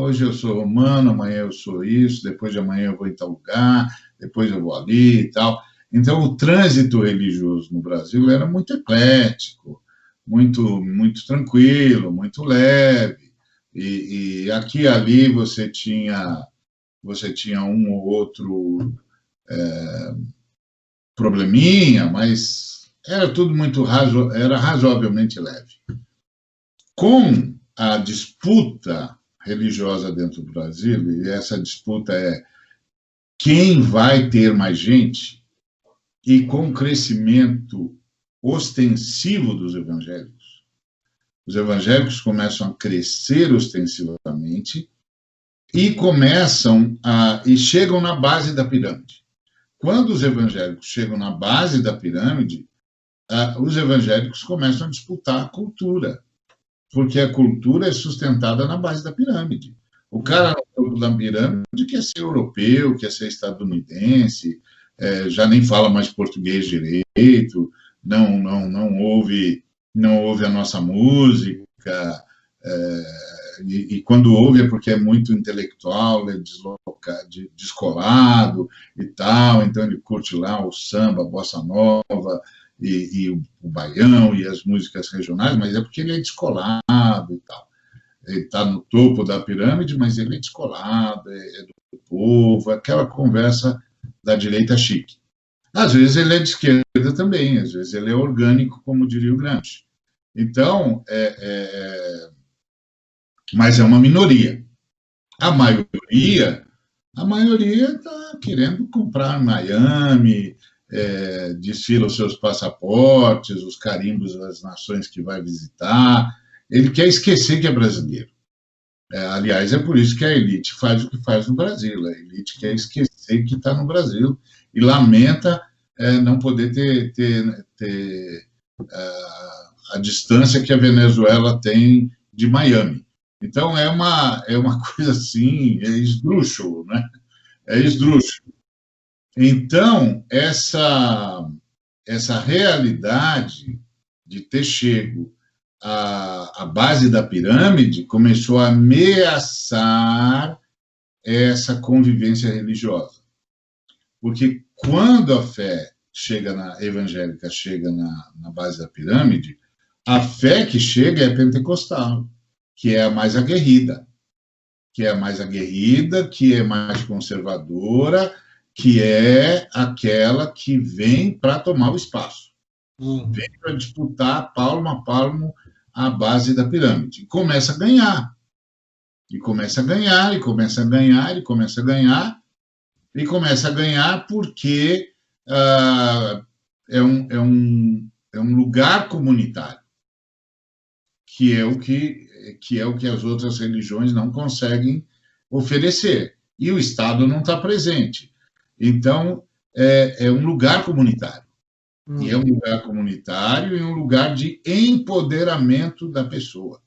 Hoje eu sou romano, amanhã eu sou isso, depois de amanhã eu vou em tal lugar, depois eu vou ali e tal. Então, o trânsito religioso no Brasil era muito eclético, muito tranquilo, muito leve. E aqui e ali você tinha um ou outro probleminha, mas era tudo era razoavelmente leve. Com a disputa religiosa dentro do Brasil, e essa disputa é quem vai ter mais gente, e com o crescimento ostensivo dos evangélicos, os evangélicos começam a crescer ostensivamente e chegam na base da pirâmide. Quando os evangélicos chegam na base da pirâmide, os evangélicos começam a disputar a cultura, porque a cultura é sustentada na base da pirâmide. O cara no topo da pirâmide quer ser europeu, quer ser estadunidense, já nem fala mais português direito, não ouve a nossa música, e quando ouve é porque é muito intelectual, é descolado e tal, então ele curte lá o samba, a bossa nova, e o baião e as músicas regionais, mas é porque ele é descolado e tal. Ele está no topo da pirâmide, mas ele é descolado, é do povo, aquela conversa da direita chique. Às vezes ele é de esquerda também, às vezes ele é orgânico, como diria o Gramsci. Então, mas é uma minoria. A maioria está querendo comprar em Miami, desfila os seus passaportes, os carimbos das nações que vai visitar. Ele quer esquecer que é brasileiro. Aliás, é por isso que a elite faz o que faz no Brasil. A elite quer esquecer que está no Brasil e lamenta não poder ter a distância que a Venezuela tem de Miami. Então, é uma coisa assim, é esdrúxulo, né? É esdrúxulo. Então, essa realidade de ter chego à base da pirâmide começou a ameaçar essa convivência religiosa. Porque quando a fé evangélica chega na base da pirâmide, a fé que chega é pentecostal, que é a mais aguerrida, que é mais conservadora, que é aquela que vem para tomar o espaço. Vem para disputar palmo a palmo a base da pirâmide. E começa a ganhar. E começa a ganhar, e começa a ganhar, e começa a ganhar, e começa a ganhar porque é um lugar comunitário, que é o que as outras religiões não conseguem oferecer. E o Estado não está presente. Então, é um lugar comunitário. E é um lugar comunitário e um lugar de empoderamento da pessoa.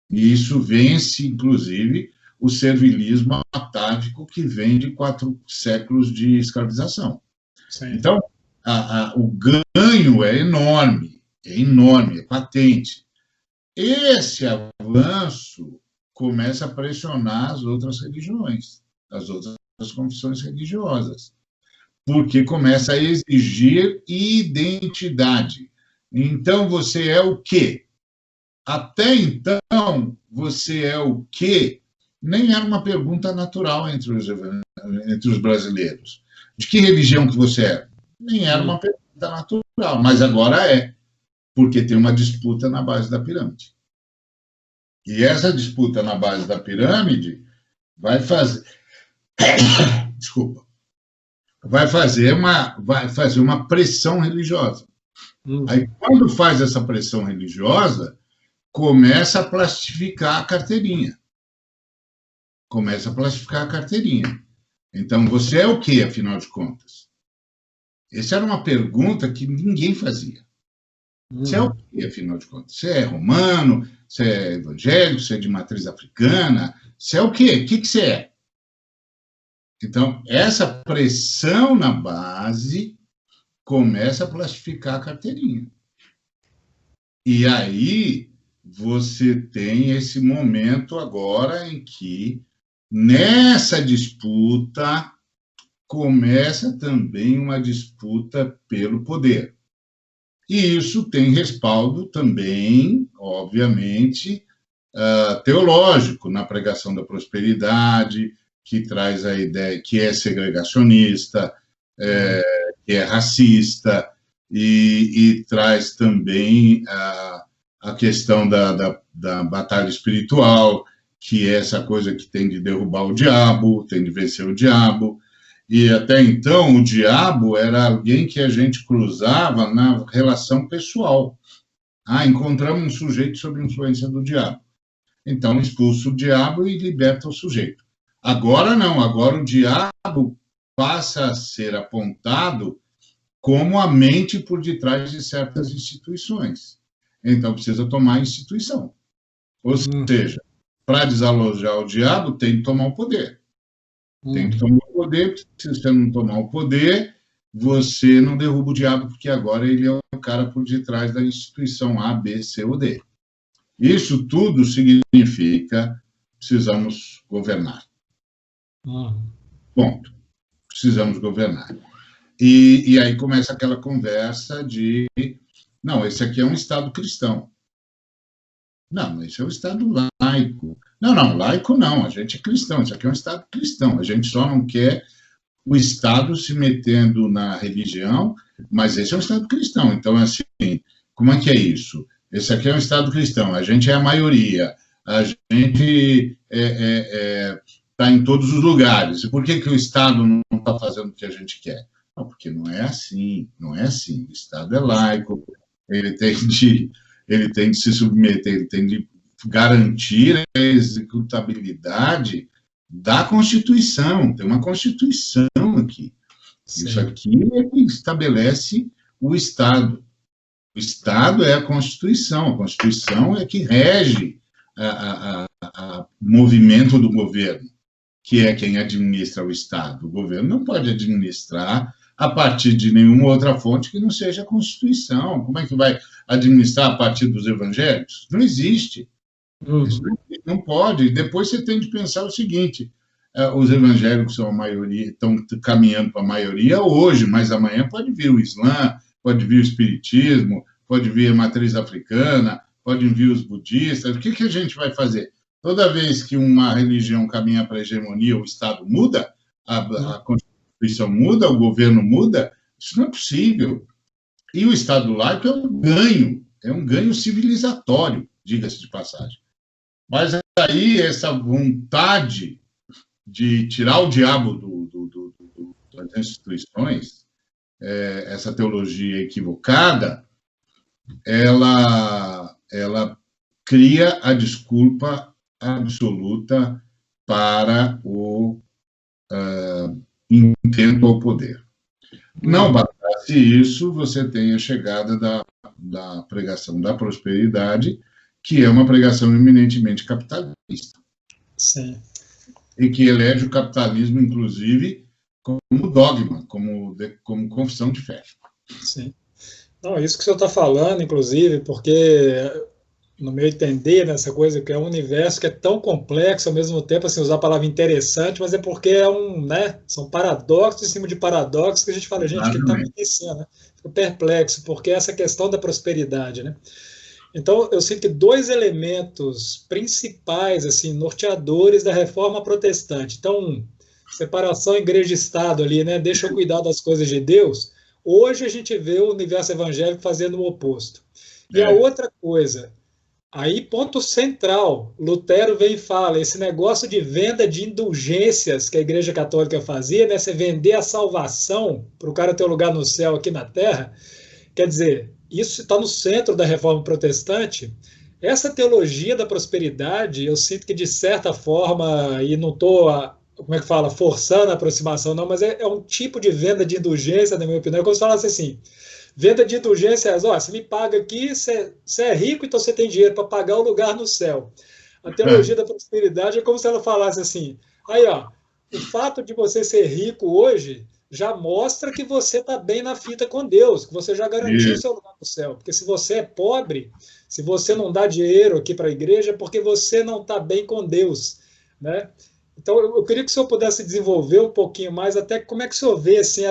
E isso vence, inclusive, o servilismo atávico que vem de 4 séculos de escravização. Sim. Então, o ganho é enorme, é patente. Esse avanço começa a pressionar as outras religiões, as outras confissões religiosas, porque começa a exigir identidade. Então, você é o quê? Até então, você é o quê? Nem era uma pergunta natural entre os brasileiros. De que religião que você é? Nem era uma pergunta natural, mas agora é, porque tem uma disputa na base da pirâmide. E essa disputa na base da pirâmide vai fazer... Desculpa. Vai fazer uma pressão religiosa. Aí, quando faz essa pressão religiosa, começa a plastificar a carteirinha. Então, você é o quê, afinal de contas? Essa era uma pergunta que ninguém fazia. Você é o quê, afinal de contas? Você é romano? Você é evangélico? Você é de matriz africana? Você é o quê? O que você é? Então, essa pressão na base começa a plastificar a carteirinha. E aí você tem esse momento agora em que, nessa disputa, começa também uma disputa pelo poder. E isso tem respaldo também, obviamente, teológico, na pregação da prosperidade, que traz a ideia que é segregacionista, que é racista, e traz também a questão da batalha espiritual, que é essa coisa que tem de derrubar o diabo, tem de vencer o diabo. E até então o diabo era alguém que a gente cruzava na relação pessoal. Encontramos um sujeito sob influência do diabo. Então expulsa o diabo e liberta o sujeito. Agora não, agora o diabo passa a ser apontado como a mente por detrás de certas instituições. Então precisa tomar a instituição. Ou seja, para desalojar o diabo, tem que tomar o poder. Tem que tomar o poder, se você não tomar o poder, você não derruba o diabo, porque agora ele é o cara por detrás da instituição A, B, C ou D. Isso tudo significa precisamos governar. Ponto. Precisamos governar. E aí começa aquela conversa de, não, esse aqui é um Estado cristão. Não, esse é um Estado laico. Não, laico não, a gente é cristão, isso aqui é um Estado cristão, a gente só não quer o Estado se metendo na religião, mas esse é um Estado cristão. Então, assim, como é que é isso? Esse aqui é um Estado cristão, a gente é a maioria, a gente está em todos os lugares. E por que o Estado não está fazendo o que a gente quer? Não, porque não é assim. O Estado é laico, ele tem de se submeter, ele tem de garantir a executabilidade da Constituição. Tem uma Constituição aqui. Sim. Isso aqui é que estabelece o Estado. O Estado é a Constituição é que rege o movimento do governo, que é quem administra o Estado. O governo não pode administrar a partir de nenhuma outra fonte que não seja a Constituição. Como é que vai administrar a partir dos evangélicos? Não existe. Isso não pode. Depois você tem de pensar o seguinte, os evangélicos são a maioria, estão caminhando para a maioria hoje, mas amanhã pode vir o Islã, pode vir o Espiritismo, pode vir a matriz africana, pode vir os budistas. O que a gente vai fazer? Toda vez que uma religião caminha para a hegemonia, o Estado muda, a Constituição muda, o governo muda, isso não é possível. E o Estado laico é um ganho civilizatório, diga-se de passagem. Mas aí essa vontade de tirar o diabo das instituições, essa teologia equivocada, ela cria a desculpa absoluta para o intento ao poder. Não bastasse isso, você tem a chegada da pregação da prosperidade, que é uma pregação eminentemente capitalista. Sim. E que elege o capitalismo, inclusive, como dogma, como confissão de fé. Sim. Não, isso que o senhor está falando, inclusive, porque, no meu entender, nessa coisa que é um universo que é tão complexo, ao mesmo tempo, assim, usar a palavra interessante, mas é porque né, são paradoxos em cima de paradoxos que a gente fala, gente, o que está acontecendo, né? Fico perplexo, porque essa questão da prosperidade, né? Então, eu sinto que dois elementos principais, assim, norteadores da reforma protestante. Então, separação igreja e Estado ali, né? Deixa eu cuidar das coisas de Deus. Hoje a gente vê o universo evangélico fazendo o oposto. E a outra coisa, aí ponto central, Lutero vem e fala, esse negócio de venda de indulgências que a Igreja Católica fazia, né? Você vender a salvação para o cara ter um lugar no céu aqui na terra, quer dizer, isso está no centro da reforma protestante. Essa teologia da prosperidade, eu sinto que de certa forma, e não estou, como é que fala, forçando a aproximação, não, mas é um tipo de venda de indulgência, na minha opinião. É como se falasse assim: venda de indulgências, ó, você me paga aqui, você é rico, então você tem dinheiro para pagar o lugar no céu. A teologia da prosperidade é como se ela falasse assim: aí, ó, o fato de você ser rico hoje já mostra que você está bem na fita com Deus, que você já garantiu o seu lugar no céu. Porque se você é pobre, se você não dá dinheiro aqui para a igreja, é porque você não está bem com Deus, né? Então, eu queria que o senhor pudesse desenvolver um pouquinho mais, até como é que o senhor vê assim,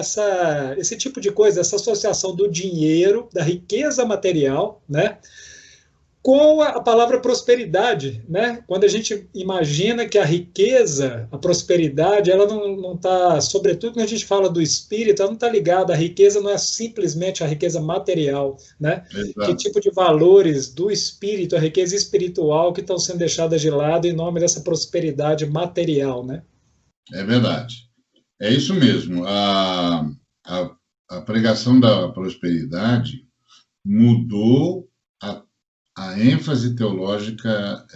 esse tipo de coisa, essa associação do dinheiro, da riqueza material, né, com a palavra prosperidade, né? Quando a gente imagina que a riqueza, a prosperidade, ela não está, sobretudo quando a gente fala do espírito, ela não está ligada, a riqueza não é simplesmente a riqueza material, né? Exato. Que tipo de valores do espírito, a riqueza espiritual que estão sendo deixadas de lado em nome dessa prosperidade material, né? É verdade. É isso mesmo. A pregação da prosperidade mudou a ênfase teológica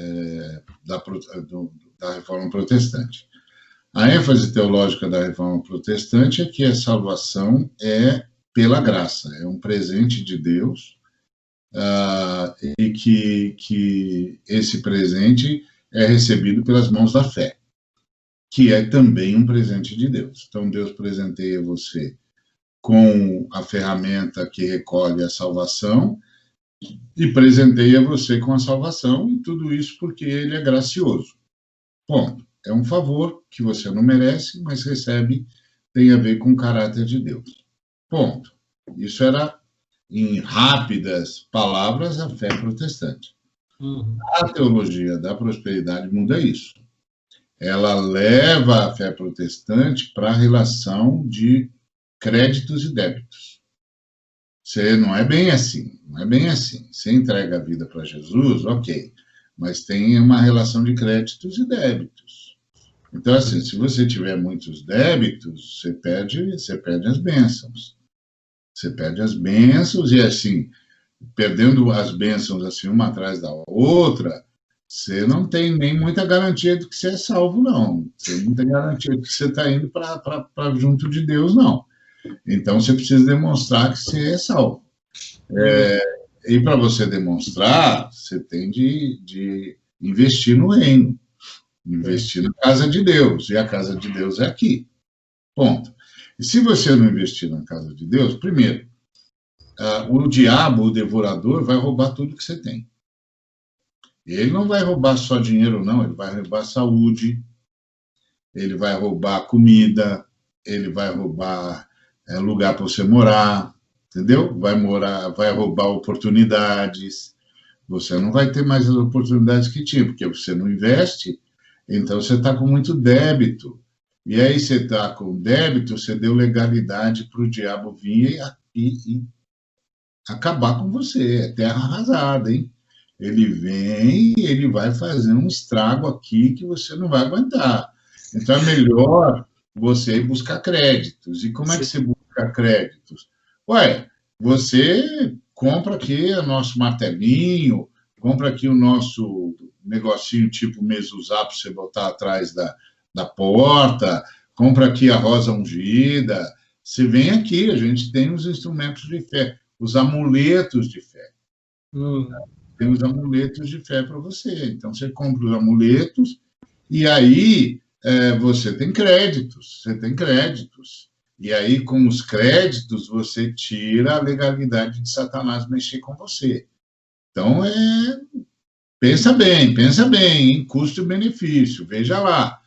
da Reforma Protestante. A ênfase teológica da Reforma Protestante é que a salvação é pela graça, é um presente de Deus, e que esse presente é recebido pelas mãos da fé, que é também um presente de Deus. Então, Deus presenteia você com a ferramenta que recolhe a salvação, e presenteia você com a salvação, e tudo isso porque ele é gracioso. Ponto. É um favor que você não merece, mas recebe, tem a ver com o caráter de Deus. Ponto. Isso era, em rápidas palavras, a fé protestante. A teologia da prosperidade muda isso. Ela leva a fé protestante para a relação de créditos e débitos. Você não é bem assim, não é bem assim. Você entrega a vida para Jesus, ok, mas tem uma relação de créditos e débitos. Então, assim, se você tiver muitos débitos, você perde as bênçãos. Você perde as bênçãos e, assim, perdendo as bênçãos assim uma atrás da outra, você não tem nem muita garantia de que você é salvo, não. Você não tem garantia de que você está indo para junto de Deus, não. Então, você precisa demonstrar que você é salvo. E para você demonstrar, você tem de investir no reino, investir na casa de Deus, e a casa de Deus é aqui. Ponto. E se você não investir na casa de Deus, primeiro, o diabo, o devorador, vai roubar tudo que você tem. Ele não vai roubar só dinheiro, não, ele vai roubar saúde, ele vai roubar comida, ele vai roubar lugar para você morar, entendeu? Vai roubar oportunidades. Você não vai ter mais as oportunidades que tinha, porque você não investe, então você está com muito débito. E aí você está com débito, você deu legalidade para o diabo vir e acabar com você. É terra arrasada, hein? Ele vem e ele vai fazer um estrago aqui que você não vai aguentar. Então é melhor você buscar créditos. E como é que você busca créditos? Ué, você compra aqui o nosso martelinho, compra aqui o nosso negocinho tipo mezuzá para você botar atrás da porta, compra aqui a rosa ungida, Você vem aqui, a gente tem os instrumentos de fé, os amuletos de fé. Tem os amuletos de fé para você. Então, você compra os amuletos e aí você tem créditos. Você tem créditos. E aí, com os créditos, você tira a legalidade de Satanás mexer com você. Então, pensa bem, em custo e benefício, veja lá.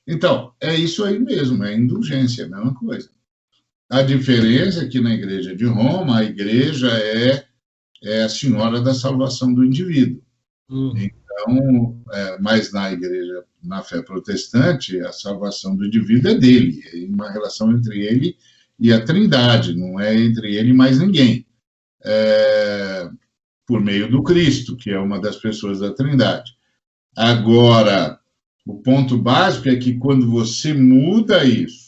Então, é isso aí mesmo, é indulgência, é a mesma coisa. A diferença é que na Igreja de Roma, a Igreja é a senhora da salvação do indivíduo. Então, mas na Igreja, na fé protestante, a salvação do indivíduo é dele, é uma relação entre ele e a Trindade, não é entre ele e mais ninguém. Por meio do Cristo, que é uma das pessoas da Trindade. Agora, o ponto básico é que quando você muda isso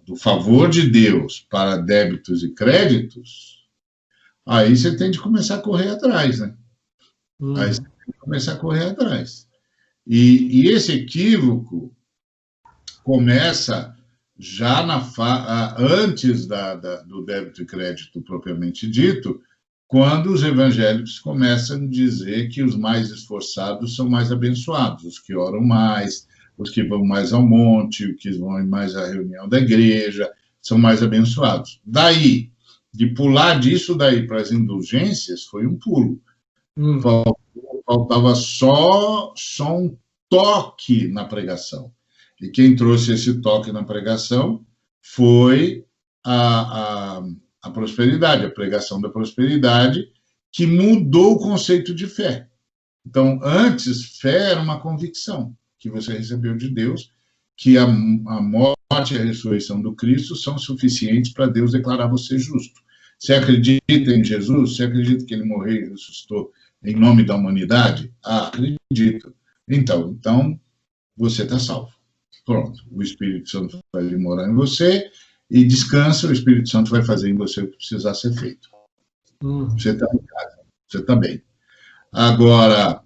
do favor de Deus para débitos e créditos, aí você tem de começar a correr atrás, né? Aí você tem de começar a correr atrás. E esse equívoco começa já antes do débito e crédito propriamente dito, quando os evangélicos começam a dizer que os mais esforçados são mais abençoados, os que oram mais, os que vão mais ao monte, os que vão mais à reunião da igreja, são mais abençoados. Daí, de pular disso daí para as indulgências, foi um pulo. Faltava só um toque na pregação. E quem trouxe esse toque na pregação foi a prosperidade, a pregação da prosperidade, que mudou o conceito de fé. Então, antes, fé era uma convicção que você recebeu de Deus, que a morte e a ressurreição do Cristo são suficientes para Deus declarar você justo. Você acredita em Jesus? Você acredita que ele morreu e ressuscitou em nome da humanidade? Acredito. Então você está salvo. Pronto, o Espírito Santo vai vir morar em você e descansa, o Espírito Santo vai fazer em você o que precisar ser feito. Você está em casa, você está bem. Agora,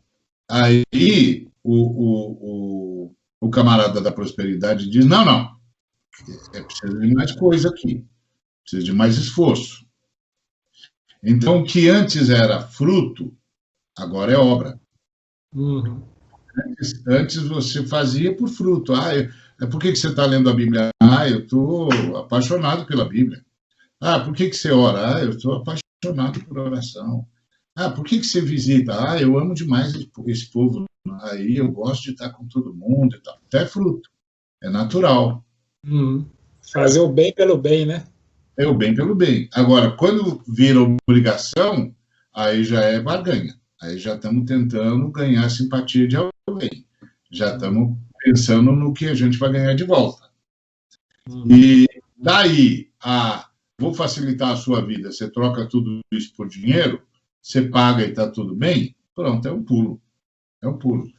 aí o camarada da prosperidade diz, não, precisa de mais coisa aqui, precisa de mais esforço. Então, o que antes era fruto, agora é obra. Antes você fazia por fruto. Por que você está lendo a Bíblia? Eu estou apaixonado pela Bíblia. Por que você ora? Eu estou apaixonado por oração. Por que você visita? Eu amo demais esse povo. Aí eu gosto de estar com todo mundo e tal. Então é fruto. É natural. Fazer o bem pelo bem, né? É o bem pelo bem. Agora, quando vira obrigação, aí já é barganha. Aí já estamos tentando ganhar a simpatia de alguém. Já estamos pensando no que a gente vai ganhar de volta. E daí, vou facilitar a sua vida, você troca tudo isso por dinheiro, você paga e está tudo bem, pronto, é um pulo. É um pulo.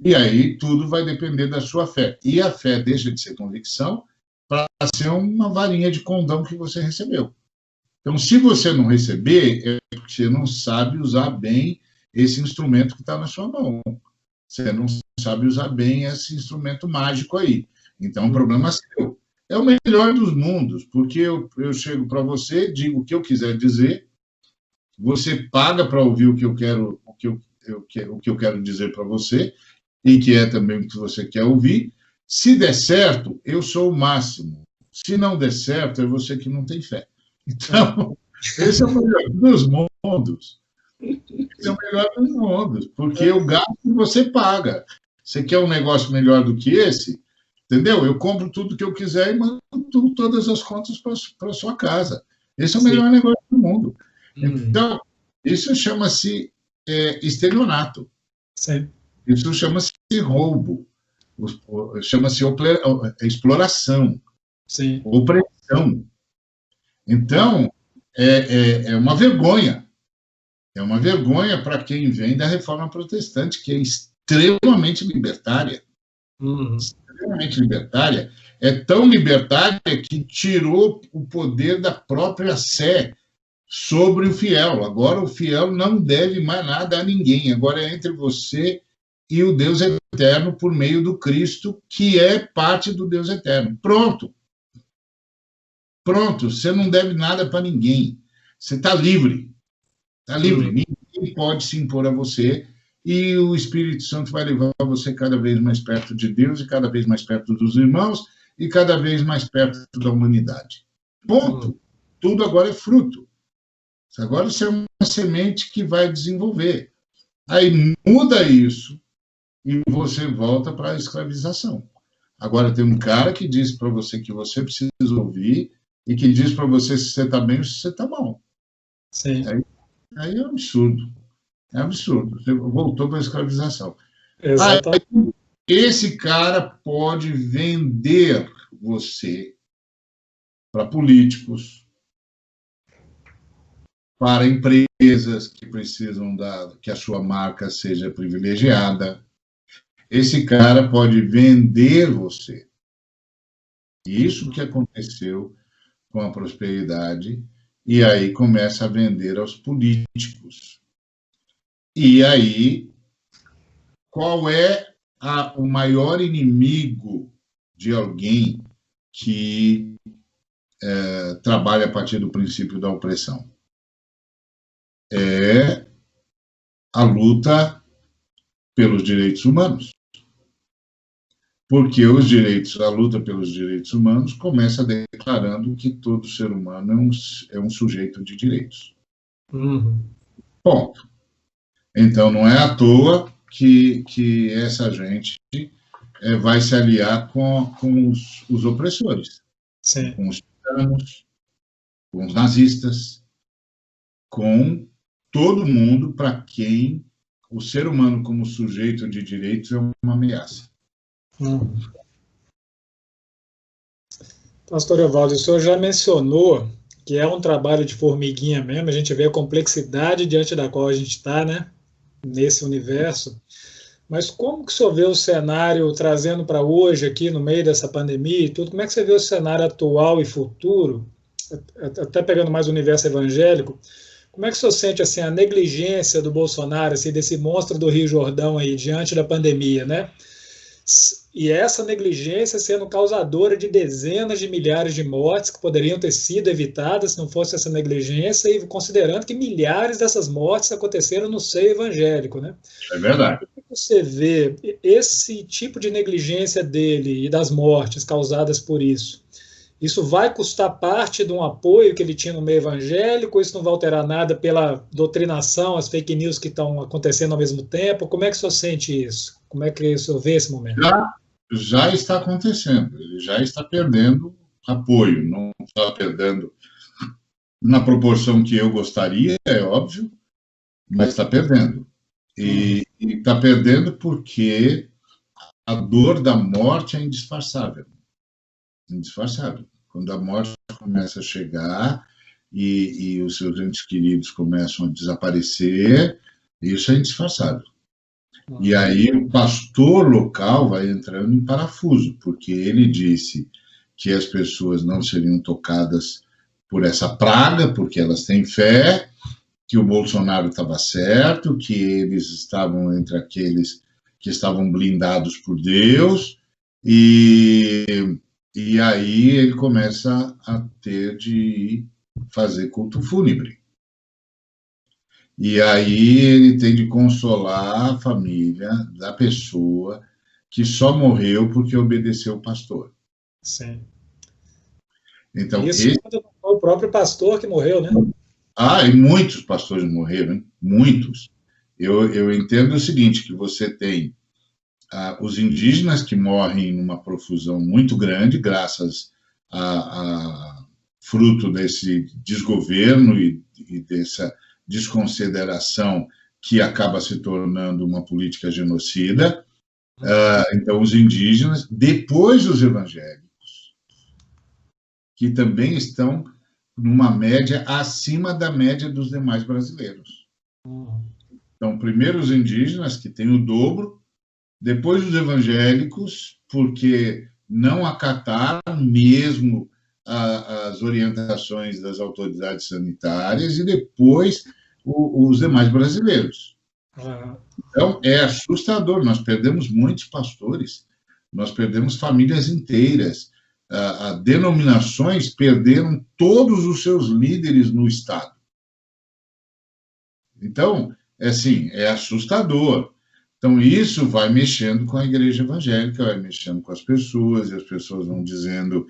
E aí tudo vai depender da sua fé. E a fé deixa de ser convicção para ser uma varinha de condão que você recebeu. Então, se você não receber, é porque você não sabe usar bem esse instrumento que está na sua mão. Você não sabe usar bem esse instrumento mágico aí. Então, o problema é seu. É o melhor dos mundos, porque eu chego para você, digo o que eu quiser dizer, você paga para ouvir o que eu quero dizer para você, e que é também o que você quer ouvir. Se der certo, eu sou o máximo. Se não der certo, é você que não tem fé. Então, esse é o melhor dos mundos. Esse é o melhor dos mundos, porque eu gasto e você paga. Você quer um negócio melhor do que esse? Entendeu? Eu compro tudo que eu quiser e mando todas as contas para a sua casa. Esse é o melhor negócio do mundo. Então, isso chama-se estelionato. Sim. Isso chama-se roubo. Chama-se exploração. Sim. Opressão. Então, é uma vergonha. É uma vergonha para quem vem da reforma protestante, que é extremamente libertária. Extremamente libertária. É tão libertária que tirou o poder da própria sé sobre o fiel. Agora o fiel não deve mais nada a ninguém. Agora é entre você e o Deus eterno por meio do Cristo, que é parte do Deus eterno. Pronto. Pronto, você não deve nada para ninguém. Você está livre. Está livre. Ninguém pode se impor a você e o Espírito Santo vai levar você cada vez mais perto de Deus e cada vez mais perto dos irmãos e cada vez mais perto da humanidade. Ponto. Tudo agora é fruto. Agora isso é uma semente que vai desenvolver. Aí muda isso e você volta para a escravização. Agora tem um cara que diz para você que você precisa ouvir e que diz para você se você está bem ou se você está mal. Sim. Aí é um absurdo. É absurdo. Você voltou para a escravização. Exatamente. Aí, esse cara pode vender você para políticos, para empresas que precisam que a sua marca seja privilegiada. Esse cara pode vender você. Isso que aconteceu com a prosperidade, e aí começa a vender aos políticos. E aí, qual é o maior inimigo de alguém que trabalha a partir do princípio da opressão? É a luta pelos direitos humanos. Porque a luta pelos direitos humanos começa declarando que todo ser humano é um sujeito de direitos. Ponto. Então, não é à toa que essa gente vai se aliar com os opressores. Sim. Com os tiranos, com os nazistas, com todo mundo para quem o ser humano como sujeito de direitos é uma ameaça. Pastor Evaldo, o senhor já mencionou que é um trabalho de formiguinha mesmo, a gente vê a complexidade diante da qual a gente está, né, nesse universo, mas como que o senhor vê o cenário trazendo para hoje, aqui no meio dessa pandemia e tudo, como é que você vê o cenário atual e futuro, até pegando mais o universo evangélico, como é que o senhor sente assim, a negligência do Bolsonaro, assim, desse monstro do Rio Jordão aí, diante da pandemia, né? E essa negligência sendo causadora de dezenas de milhares de mortes que poderiam ter sido evitadas se não fosse essa negligência, e considerando que milhares dessas mortes aconteceram no seio evangélico, né? É verdade. Como você vê esse tipo de negligência dele e das mortes causadas por isso? Isso vai custar parte de um apoio que ele tinha no meio evangélico? Isso não vai alterar nada pela doutrinação, as fake news que estão acontecendo ao mesmo tempo? Como é que o senhor sente isso? Como é que o senhor vê esse momento? Já está acontecendo. Ele já está perdendo apoio. Não está perdendo na proporção que eu gostaria, é óbvio, mas está perdendo. E está perdendo porque a dor da morte é indisfarçável. Indisfarçável. Quando a morte começa a chegar e os seus entes queridos começam a desaparecer, isso é indisfarçável. E aí o pastor local vai entrando em parafuso, porque ele disse que as pessoas não seriam tocadas por essa praga, porque elas têm fé, que o Bolsonaro estava certo, que eles estavam entre aqueles que estavam blindados por Deus, e aí ele começa a ter de fazer culto fúnebre. E aí ele tem de consolar a família da pessoa que só morreu porque obedeceu o pastor. Sim. Então, isso foi o próprio pastor que morreu, né? E muitos pastores morreram, hein? Muitos. Eu entendo o seguinte, que você tem os indígenas que morrem numa profusão muito grande, graças a fruto desse desgoverno e dessa desconsideração que acaba se tornando uma política genocida. Então, os indígenas, depois os evangélicos, que também estão numa média acima da média dos demais brasileiros. Então, primeiro os indígenas, que têm o dobro, depois os evangélicos, porque não acataram mesmo as orientações das autoridades sanitárias, e depois os demais brasileiros. Ah, Então, é assustador. Nós perdemos muitos pastores, nós perdemos famílias inteiras. Denominações perderam todos os seus líderes no Estado. Então, é assim, é assustador. Então, isso vai mexendo com a igreja evangélica, vai mexendo com as pessoas, e as pessoas vão dizendo,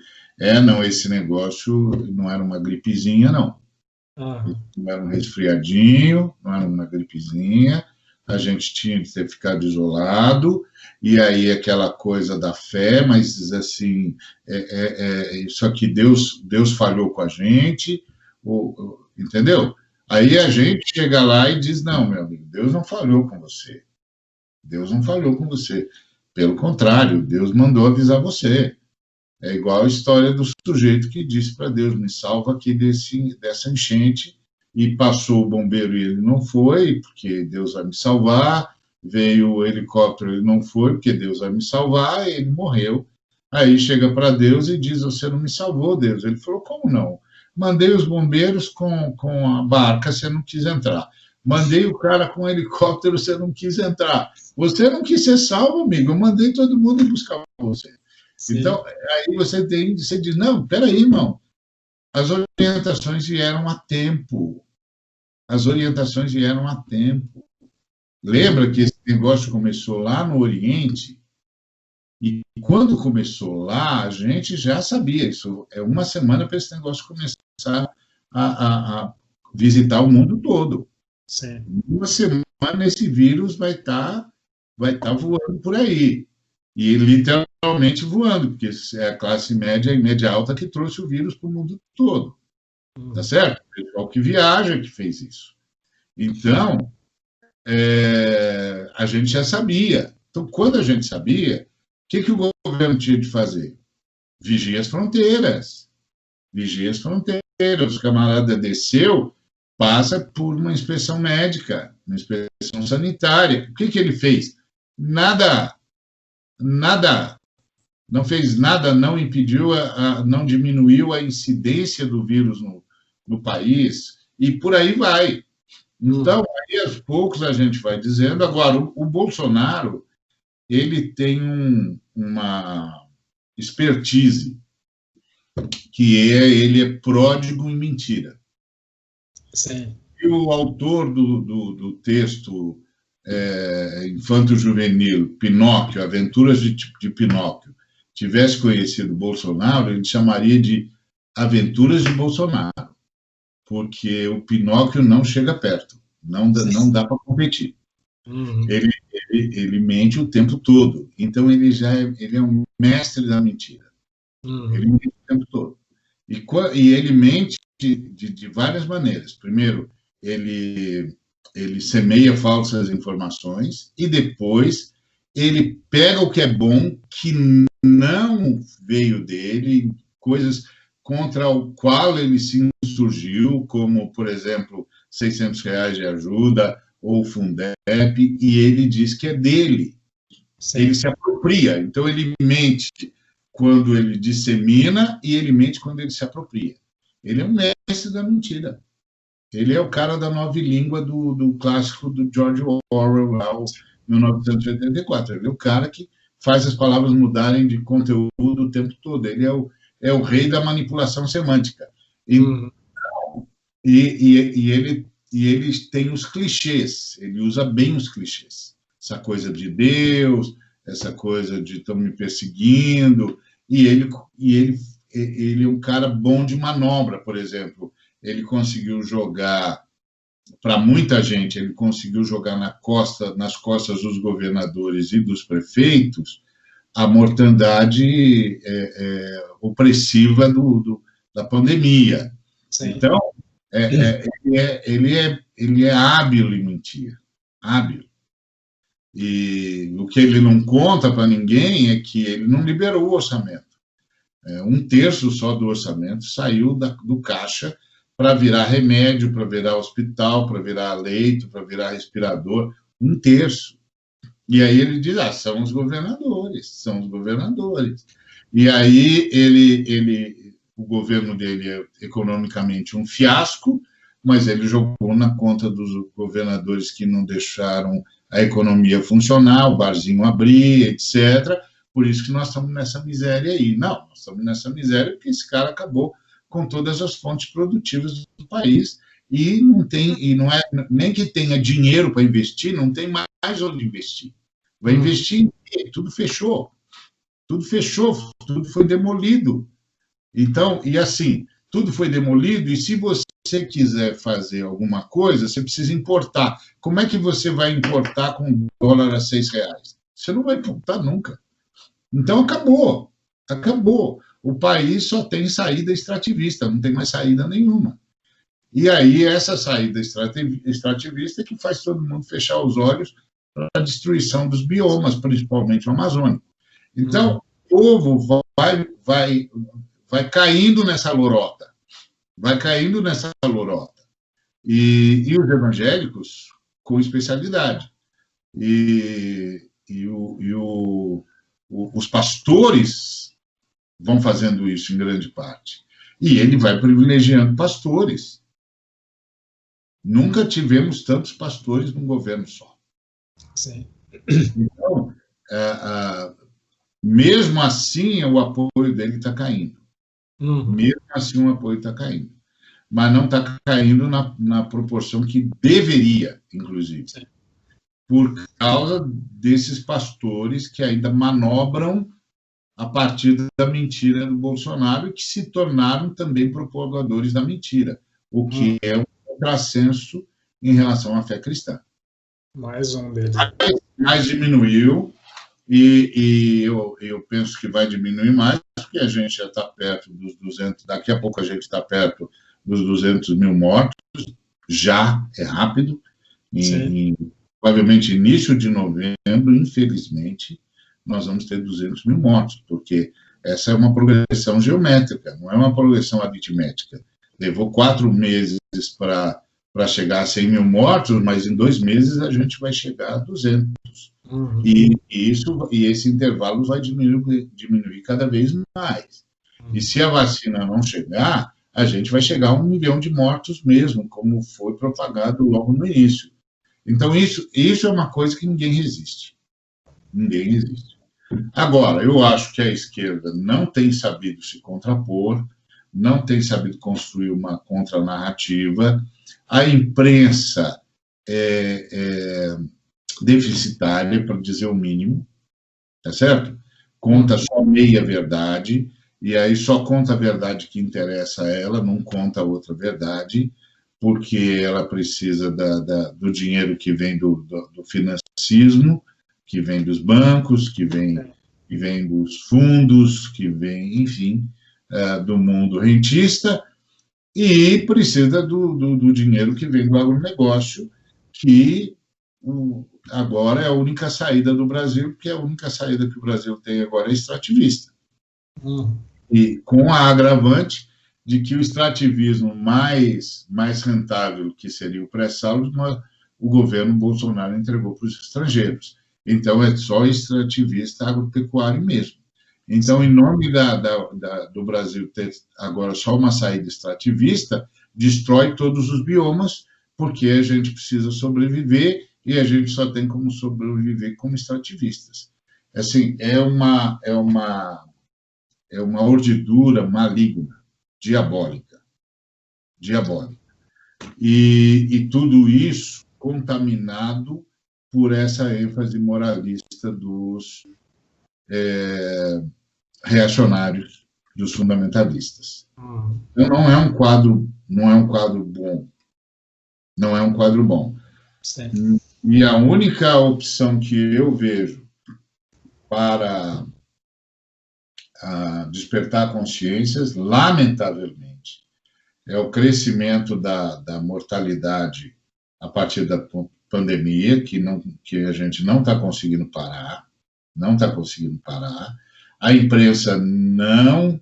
não, esse negócio não era uma gripezinha, não. ah, Não era um resfriadinho, não era uma gripezinha, a gente tinha de ter ficado isolado, e aí aquela coisa da fé, mas assim, isso aqui Deus falhou com a gente, entendeu? Aí a gente chega lá e diz, não, meu amigo, Deus não falhou com você. Deus não falhou com você. Pelo contrário, Deus mandou avisar você. É igual a história do sujeito que disse para Deus, me salva aqui dessa enchente, e passou o bombeiro e ele não foi, porque Deus vai me salvar, veio o helicóptero, ele não foi, porque Deus vai me salvar, e ele morreu. Aí chega para Deus e diz, você não me salvou, Deus. Ele falou, como não? Mandei os bombeiros com a barca, você não quis entrar. Mandei o cara com o helicóptero, você não quis entrar. Você não quis ser salvo, amigo, eu mandei todo mundo buscar você. sim. Então, aí você diz, não, peraí, irmão, as orientações vieram a tempo. As orientações vieram a tempo. Lembra que esse negócio começou lá no Oriente? E quando começou lá, a gente já sabia. Isso é uma semana para esse negócio começar a visitar o mundo todo. Sim. Uma semana esse vírus vai estar voando por aí. E literalmente voando, porque é a classe média e média alta que trouxe o vírus para o mundo todo. Tá certo? O pessoal que viaja que fez isso. Então, a gente já sabia. Então, quando a gente sabia, o que o governo tinha de fazer? Vigia as fronteiras. Vigia as fronteiras. Os camaradas desceu, passa por uma inspeção médica, uma inspeção sanitária. O que ele fez? Nada. Não fez nada, não impediu, não diminuiu a incidência do vírus no país, e por aí vai. Então, aí, aos poucos, a gente vai dizendo. Agora, o Bolsonaro, ele tem uma expertise, que ele é pródigo em mentira. Sim. E o autor do texto infanto-juvenil, Pinóquio, Aventuras de Pinóquio, tivesse conhecido Bolsonaro, ele chamaria de Aventuras de Bolsonaro, porque o Pinóquio não chega perto, não dá para competir. Uhum. Ele mente o tempo todo, então ele é um mestre da mentira. Uhum. Ele mente o tempo todo. E ele mente de várias maneiras. Primeiro, ele semeia falsas informações, e depois ele pega o que é bom, que não veio dele, coisas contra o qual ele se insurgiu, como, por exemplo, R$600 de ajuda ou Fundeb, e ele diz que é dele. Sim. Ele se apropria. Então, ele mente quando ele dissemina e ele mente quando ele se apropria. Ele é um mestre da mentira. Ele é o cara da nova língua do clássico do George Orwell, lá, o 1984. Ele é o cara que faz as palavras mudarem de conteúdo o tempo todo. Ele é o rei da manipulação semântica. E ele tem os clichês, ele usa bem os clichês. Essa coisa de Deus, essa coisa de estão me perseguindo, e ele é um cara bom de manobra, por exemplo. Ele conseguiu jogar, para muita gente, ele conseguiu jogar nas costas dos governadores e dos prefeitos a mortandade opressiva da pandemia. Sim. Então, ele é hábil em mentir, hábil. E o que ele não conta para ninguém é que ele não liberou o orçamento. 1/3 só do orçamento saiu do caixa para virar remédio, para virar hospital, para virar leito, para virar respirador, 1/3. E aí ele diz, são os governadores. E aí o governo dele é economicamente um fiasco, mas ele jogou na conta dos governadores que não deixaram a economia funcionar, o barzinho abrir, etc. Por isso que nós estamos nessa miséria aí. Não, nós estamos nessa miséria porque esse cara acabou com todas as fontes produtivas do país e não é nem que tenha dinheiro para investir, não tem mais onde investir. Vai investir em quê? Tudo fechou, tudo foi demolido. Então, e assim, tudo foi demolido, e se você quiser fazer alguma coisa, você precisa importar. Como é que você vai importar com o dólar a R$6? Você não vai importar nunca. Então, acabou. O país só tem saída extrativista, não tem mais saída nenhuma. E aí, essa saída extrativista é que faz todo mundo fechar os olhos para a destruição dos biomas, principalmente o amazônico. Então, o povo vai caindo nessa lorota. E os evangélicos com especialidade. Os pastores vão fazendo isso em grande parte. E ele vai privilegiando pastores. Nunca tivemos tantos pastores num governo só. Sim. Então, mesmo assim, o apoio dele está caindo. Mesmo assim, o apoio está caindo. Mas não está caindo na proporção que deveria, inclusive. Sim. Por causa desses pastores que ainda manobram a partir da mentira do Bolsonaro e que se tornaram também propagadores da mentira, o que é um contrassenso em relação à fé cristã. Mais um deles. Mas diminuiu, e eu penso que vai diminuir mais, porque a gente já está perto dos 200, daqui a pouco a gente está perto dos 200 mil mortos, já é rápido, provavelmente início de novembro, infelizmente, nós vamos ter 200 mil mortos, porque essa é uma progressão geométrica, não é uma progressão aritmética. Levou 4 meses para chegar a 100 mil mortos, mas em 2 meses a gente vai chegar a 200. E esse intervalo vai diminuir cada vez mais. E se a vacina não chegar, a gente vai chegar a 1 milhão de mortos mesmo, como foi propagado logo no início. Então, isso é uma coisa que ninguém resiste. Ninguém resiste. Agora, eu acho que a esquerda não tem sabido se contrapor, não tem sabido construir uma contranarrativa. A imprensa é deficitária, para dizer o mínimo, tá certo? Conta só meia verdade, e aí só conta a verdade que interessa a ela, não conta a outra verdade, porque ela precisa do dinheiro que vem do financismo, que vem dos bancos, que vem dos fundos, que vem, enfim, do mundo rentista, e precisa do dinheiro que vem do agronegócio, que agora é a única saída do Brasil, porque a única saída que o Brasil tem agora é extrativista. E com a agravante de que o extrativismo mais rentável, que seria o pré-sal, o governo Bolsonaro entregou para os estrangeiros. Então, é só extrativista agropecuário mesmo. Então, em nome do Brasil ter agora só uma saída extrativista, destrói todos os biomas, porque a gente precisa sobreviver e a gente só tem como sobreviver como extrativistas. Assim, é uma urdidura maligna, diabólica. E tudo isso contaminado por essa ênfase moralista dos reacionários, dos fundamentalistas. Então, não é um quadro bom. Não é um quadro bom. Sim. E a única opção que eu vejo para despertar consciências, lamentavelmente, é o crescimento da mortalidade a partir da pandemia, que a gente não está conseguindo parar. A imprensa não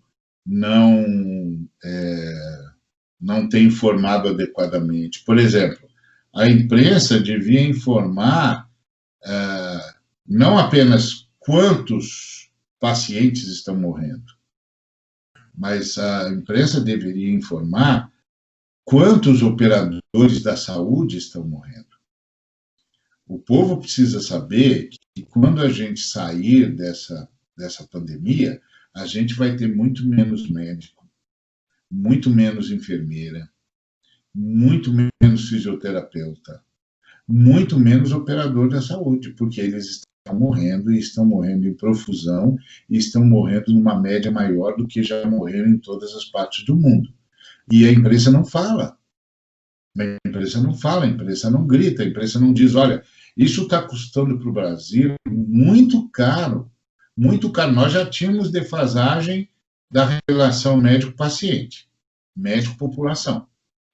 tem informado adequadamente. Por exemplo, a imprensa devia informar não apenas quantos pacientes estão morrendo, mas a imprensa deveria informar quantos operadores da saúde estão morrendo. O povo precisa saber que quando a gente sair dessa pandemia, a gente vai ter muito menos médico, muito menos enfermeira, muito menos fisioterapeuta, muito menos operador da saúde, porque eles estão morrendo, e estão morrendo em profusão, e estão morrendo numa média maior do que já morreram em todas as partes do mundo. E a imprensa não fala. A imprensa não fala, a imprensa não grita, a imprensa não diz, olha, isso está custando para o Brasil muito caro, muito caro. Nós já tínhamos defasagem da relação médico-paciente, médico-população.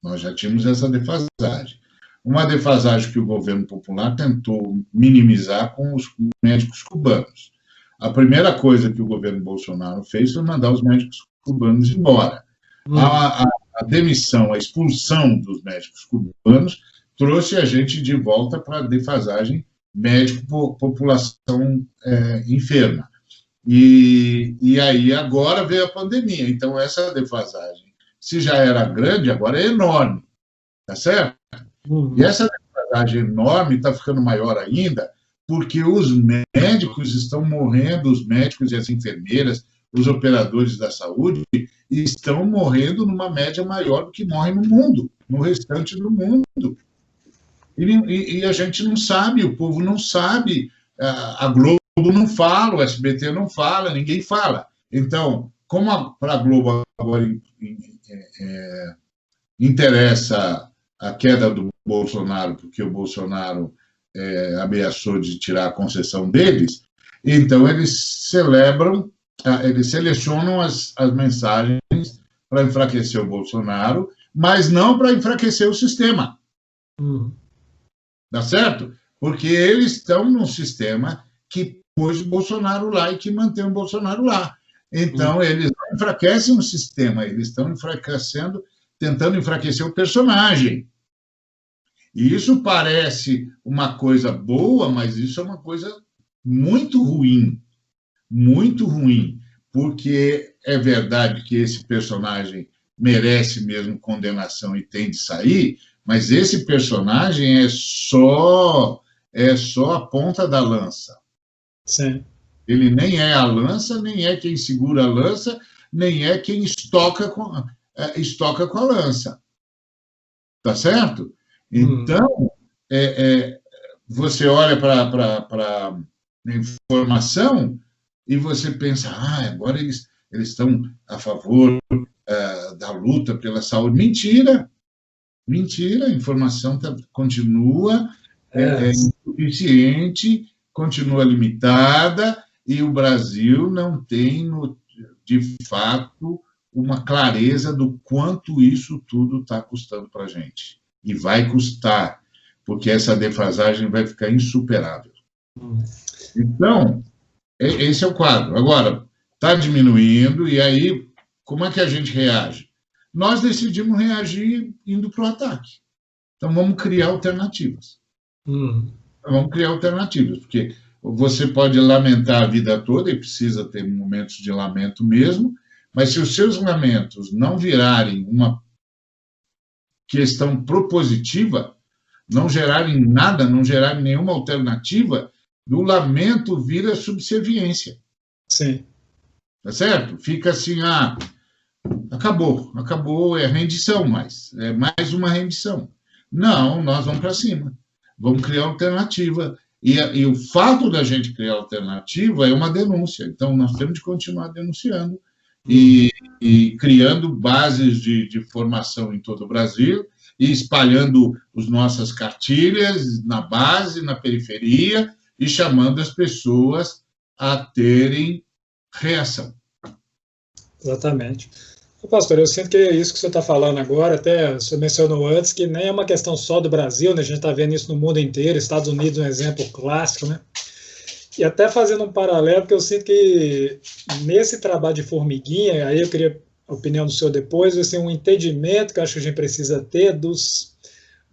Nós já tínhamos essa defasagem. Uma defasagem que o governo popular tentou minimizar com os médicos cubanos. A primeira coisa que o governo Bolsonaro fez foi mandar os médicos cubanos embora. A demissão, a expulsão dos médicos cubanos trouxe a gente de volta para a defasagem médico-população enferma. E aí agora veio a pandemia. Então, essa defasagem, se já era grande, agora é enorme. Tá certo? E essa defasagem enorme está ficando maior ainda porque os médicos estão morrendo, os médicos e as enfermeiras, os operadores da saúde, estão morrendo numa média maior do que morrem no mundo, no restante do mundo. E a gente não sabe, o povo não sabe, a Globo não fala, o SBT não fala, ninguém fala. Então, como para a Globo agora interessa a queda do Bolsonaro, porque o Bolsonaro ameaçou de tirar a concessão deles, então eles selecionam as mensagens para enfraquecer o Bolsonaro, mas não para enfraquecer o sistema. Tá certo? Porque eles estão num sistema que pôs o Bolsonaro lá e que mantém o Bolsonaro lá. Então, eles não enfraquecem o sistema, eles estão tentando enfraquecer o personagem. E isso parece uma coisa boa, mas isso é uma coisa muito ruim, porque é verdade que esse personagem merece mesmo condenação e tem de sair, mas esse personagem é só a ponta da lança. Sim. Ele nem é a lança, nem é quem segura a lança, nem é quem estoca com a lança. Tá certo? Então, você olha para a informação e você pensa, agora eles estão a favor da luta pela saúde. Mentira, a informação continua insuficiente, continua limitada, e o Brasil não tem, de fato, uma clareza do quanto isso tudo está custando para a gente. E vai custar, porque essa defasagem vai ficar insuperável. Então, esse é o quadro. Agora, está diminuindo, e aí, como é que a gente reage? Nós decidimos reagir indo para o ataque. Então, vamos criar alternativas. Vamos criar alternativas, porque você pode lamentar a vida toda, e precisa ter momentos de lamento mesmo, mas se os seus lamentos não virarem uma questão propositiva, não gerarem nada, não gerarem nenhuma alternativa, o lamento vira subserviência. Sim. Tá certo? Fica assim, acabou, é rendição, é mais uma rendição. Não, nós vamos para cima, vamos criar alternativa. E o fato da gente criar alternativa é uma denúncia, então nós temos de continuar denunciando e criando bases de formação em todo o Brasil e espalhando as nossas cartilhas na base, na periferia, e chamando as pessoas a terem reação. Exatamente. Pastor, eu sinto que é isso que você está falando agora, até você mencionou antes, que nem é uma questão só do Brasil, né? A gente está vendo isso no mundo inteiro, Estados Unidos é um exemplo clássico, né? E até fazendo um paralelo, porque eu sinto que nesse trabalho de formiguinha, aí eu queria a opinião do senhor depois, assim, um entendimento que eu acho que a gente precisa ter dos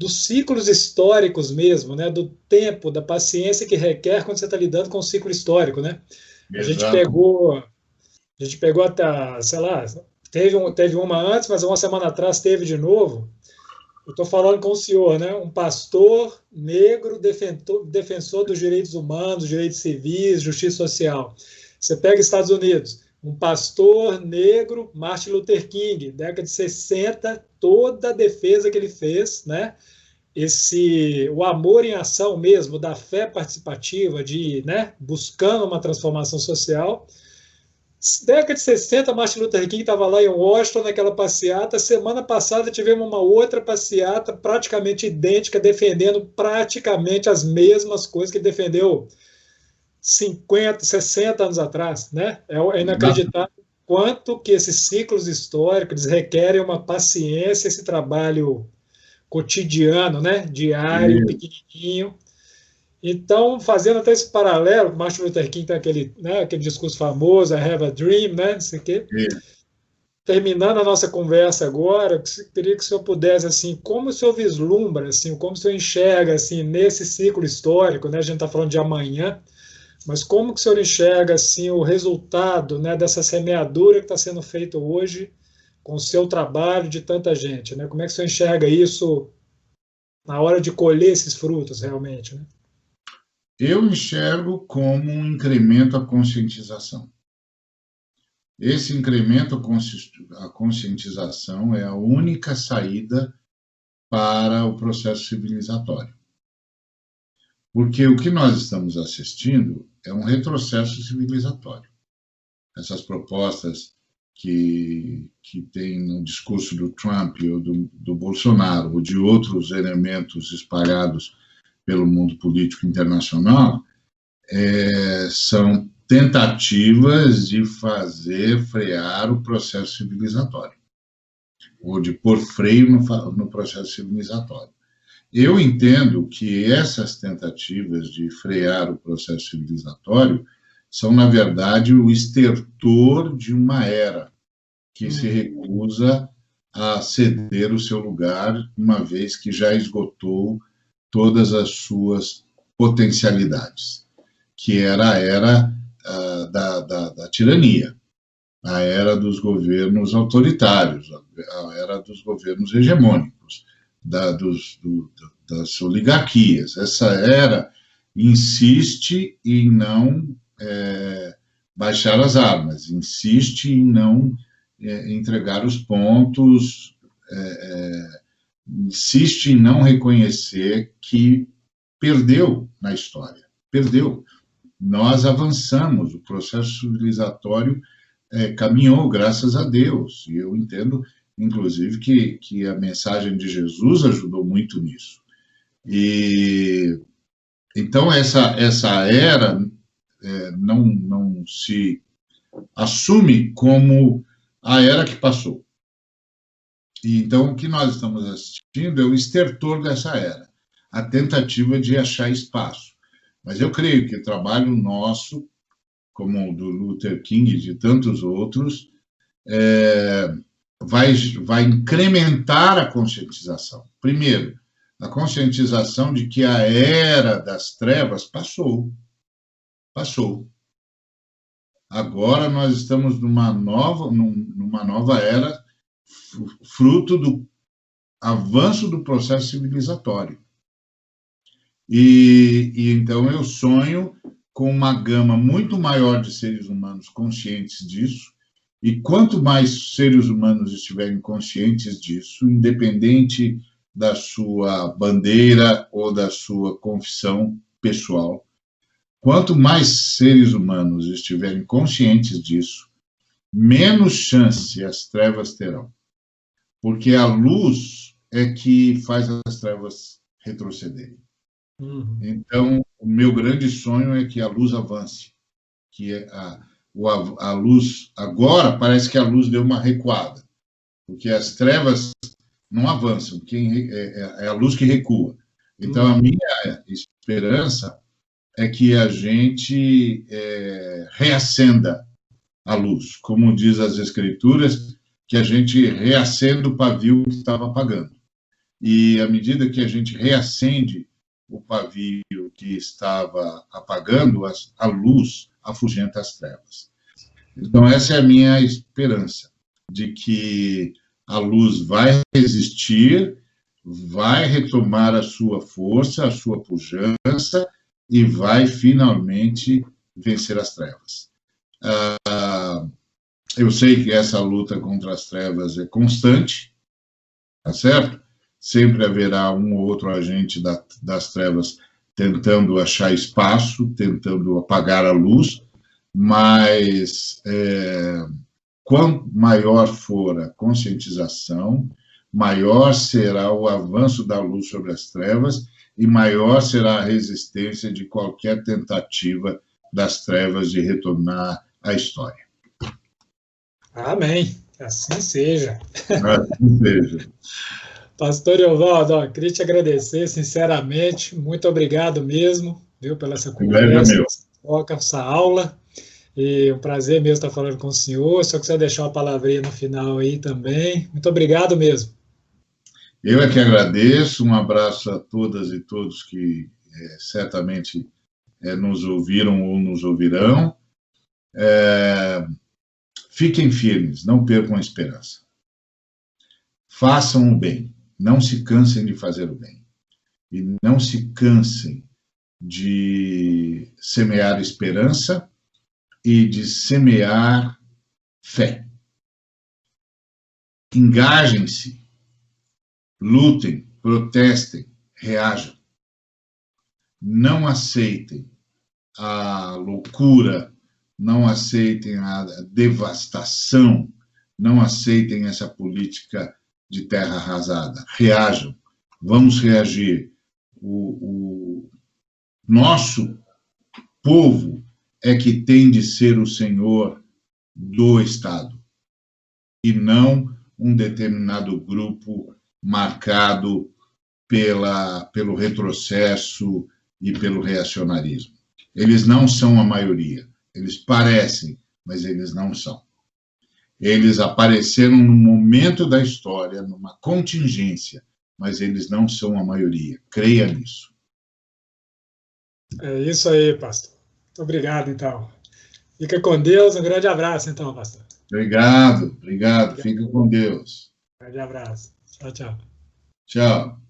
ciclos históricos mesmo, né? Do tempo, da paciência que requer quando você está lidando com o ciclo histórico, né? A gente pegou até, sei lá, Teve uma antes, mas uma semana atrás teve de novo. Eu estou falando com o senhor, né? Um pastor negro defensor dos direitos humanos, direitos civis, justiça social. Você pega Estados Unidos, um pastor negro, Martin Luther King, década de 60, toda a defesa que ele fez, né? O amor em ação mesmo, da fé participativa, né, buscando uma transformação social. Década de 60, Martin Luther King estava lá em Washington naquela passeata. Semana passada tivemos uma outra passeata praticamente idêntica, defendendo praticamente as mesmas coisas que ele defendeu 50, 60 anos atrás, né? É inacreditável quanto que esses ciclos históricos requerem uma paciência, esse trabalho cotidiano, né? Diário, pequenininho. Então, fazendo até esse paralelo, Martin Luther King tem aquele discurso famoso, I have a dream, né? Não sei o quê. Terminando a nossa conversa agora, eu queria que o senhor pudesse, assim, como o senhor vislumbra, assim, como o senhor enxerga, assim, nesse ciclo histórico, né? A gente está falando de amanhã, mas como que o senhor enxerga, assim, o resultado, né, dessa semeadura que está sendo feita hoje com o seu trabalho de tanta gente, né? Como é que o senhor enxerga isso na hora de colher esses frutos, realmente, né? Eu enxergo como um incremento à conscientização. Esse incremento à conscientização é a única saída para o processo civilizatório. Porque o que nós estamos assistindo é um retrocesso civilizatório. Essas propostas que tem no discurso do Trump ou do Bolsonaro ou de outros elementos espalhados pelo mundo político internacional, são tentativas de frear o processo civilizatório, ou de pôr freio no processo civilizatório. Eu entendo que essas tentativas de frear o processo civilizatório são, na verdade, o estertor de uma era que se recusa a ceder o seu lugar, uma vez que já esgotou todas as suas potencialidades, que era a era da tirania, a era dos governos autoritários, a era dos governos hegemônicos, das oligarquias. Essa era insiste em não baixar as armas, insiste em não entregar os pontos, insiste em não reconhecer que perdeu na história, perdeu. Nós avançamos, o processo civilizatório caminhou, graças a Deus, e eu entendo, inclusive, que a mensagem de Jesus ajudou muito nisso. E então essa era não se assume como a era que passou. E então o que nós estamos assistindo é o estertor dessa era, a tentativa de achar espaço. Mas eu creio que o trabalho nosso, como o do Luther King e de tantos outros, vai incrementar a conscientização. Primeiro, a conscientização de que a era das trevas passou. Agora nós estamos numa nova era, fruto do avanço do processo civilizatório. E então eu sonho com uma gama muito maior de seres humanos conscientes disso, e quanto mais seres humanos estiverem conscientes disso, independente da sua bandeira ou da sua confissão pessoal, quanto mais seres humanos estiverem conscientes disso, menos chance as trevas terão. Porque a luz é que faz as trevas retrocederem. Então, o meu grande sonho é que a luz avance, que a luz, agora parece que a luz deu uma recuada, porque as trevas não avançam, é a luz que recua. Então, a minha esperança é que a gente reacenda a luz, como diz as Escrituras, que a gente reacenda o pavio que estava apagando. E à medida que a gente reacende o pavio que estava apagando, a luz afugenta as trevas. Então, essa é a minha esperança, de que a luz vai resistir, vai retomar a sua força, a sua pujança e vai finalmente vencer as trevas. Eu sei que essa luta contra as trevas é constante, tá certo? Sempre haverá um ou outro agente das trevas tentando achar espaço, tentando apagar a luz, mas quanto maior for a conscientização, maior será o avanço da luz sobre as trevas e maior será a resistência de qualquer tentativa das trevas de retornar à história. Amém. Assim seja. Assim seja. Pastor Evaldo, queria te agradecer sinceramente, muito obrigado mesmo, viu, pela essa conversa, essa aula, e um prazer mesmo estar falando com o senhor. Se eu quiser deixar uma palavrinha no final aí também, muito obrigado mesmo. Eu é que agradeço, um abraço a todas e todos que certamente nos ouviram ou nos ouvirão. Fiquem firmes, não percam a esperança. Façam o bem. Não se cansem de fazer o bem. E não se cansem de semear esperança e de semear fé. Engajem-se, lutem, protestem, reajam. Não aceitem a loucura, não aceitem a devastação, não aceitem essa política de terra arrasada. Reajam, vamos reagir. O nosso povo é que tem de ser o senhor do Estado, e não um determinado grupo marcado pelo retrocesso e pelo reacionarismo. Eles não são a maioria. Eles parecem, mas eles não são. Eles apareceram num momento da história, numa contingência, mas eles não são a maioria. Creia nisso. É isso aí, pastor. Muito obrigado, então. Fica com Deus. Um grande abraço, então, pastor. Obrigado. Fica com Deus. Um grande abraço. Tchau, tchau. Tchau.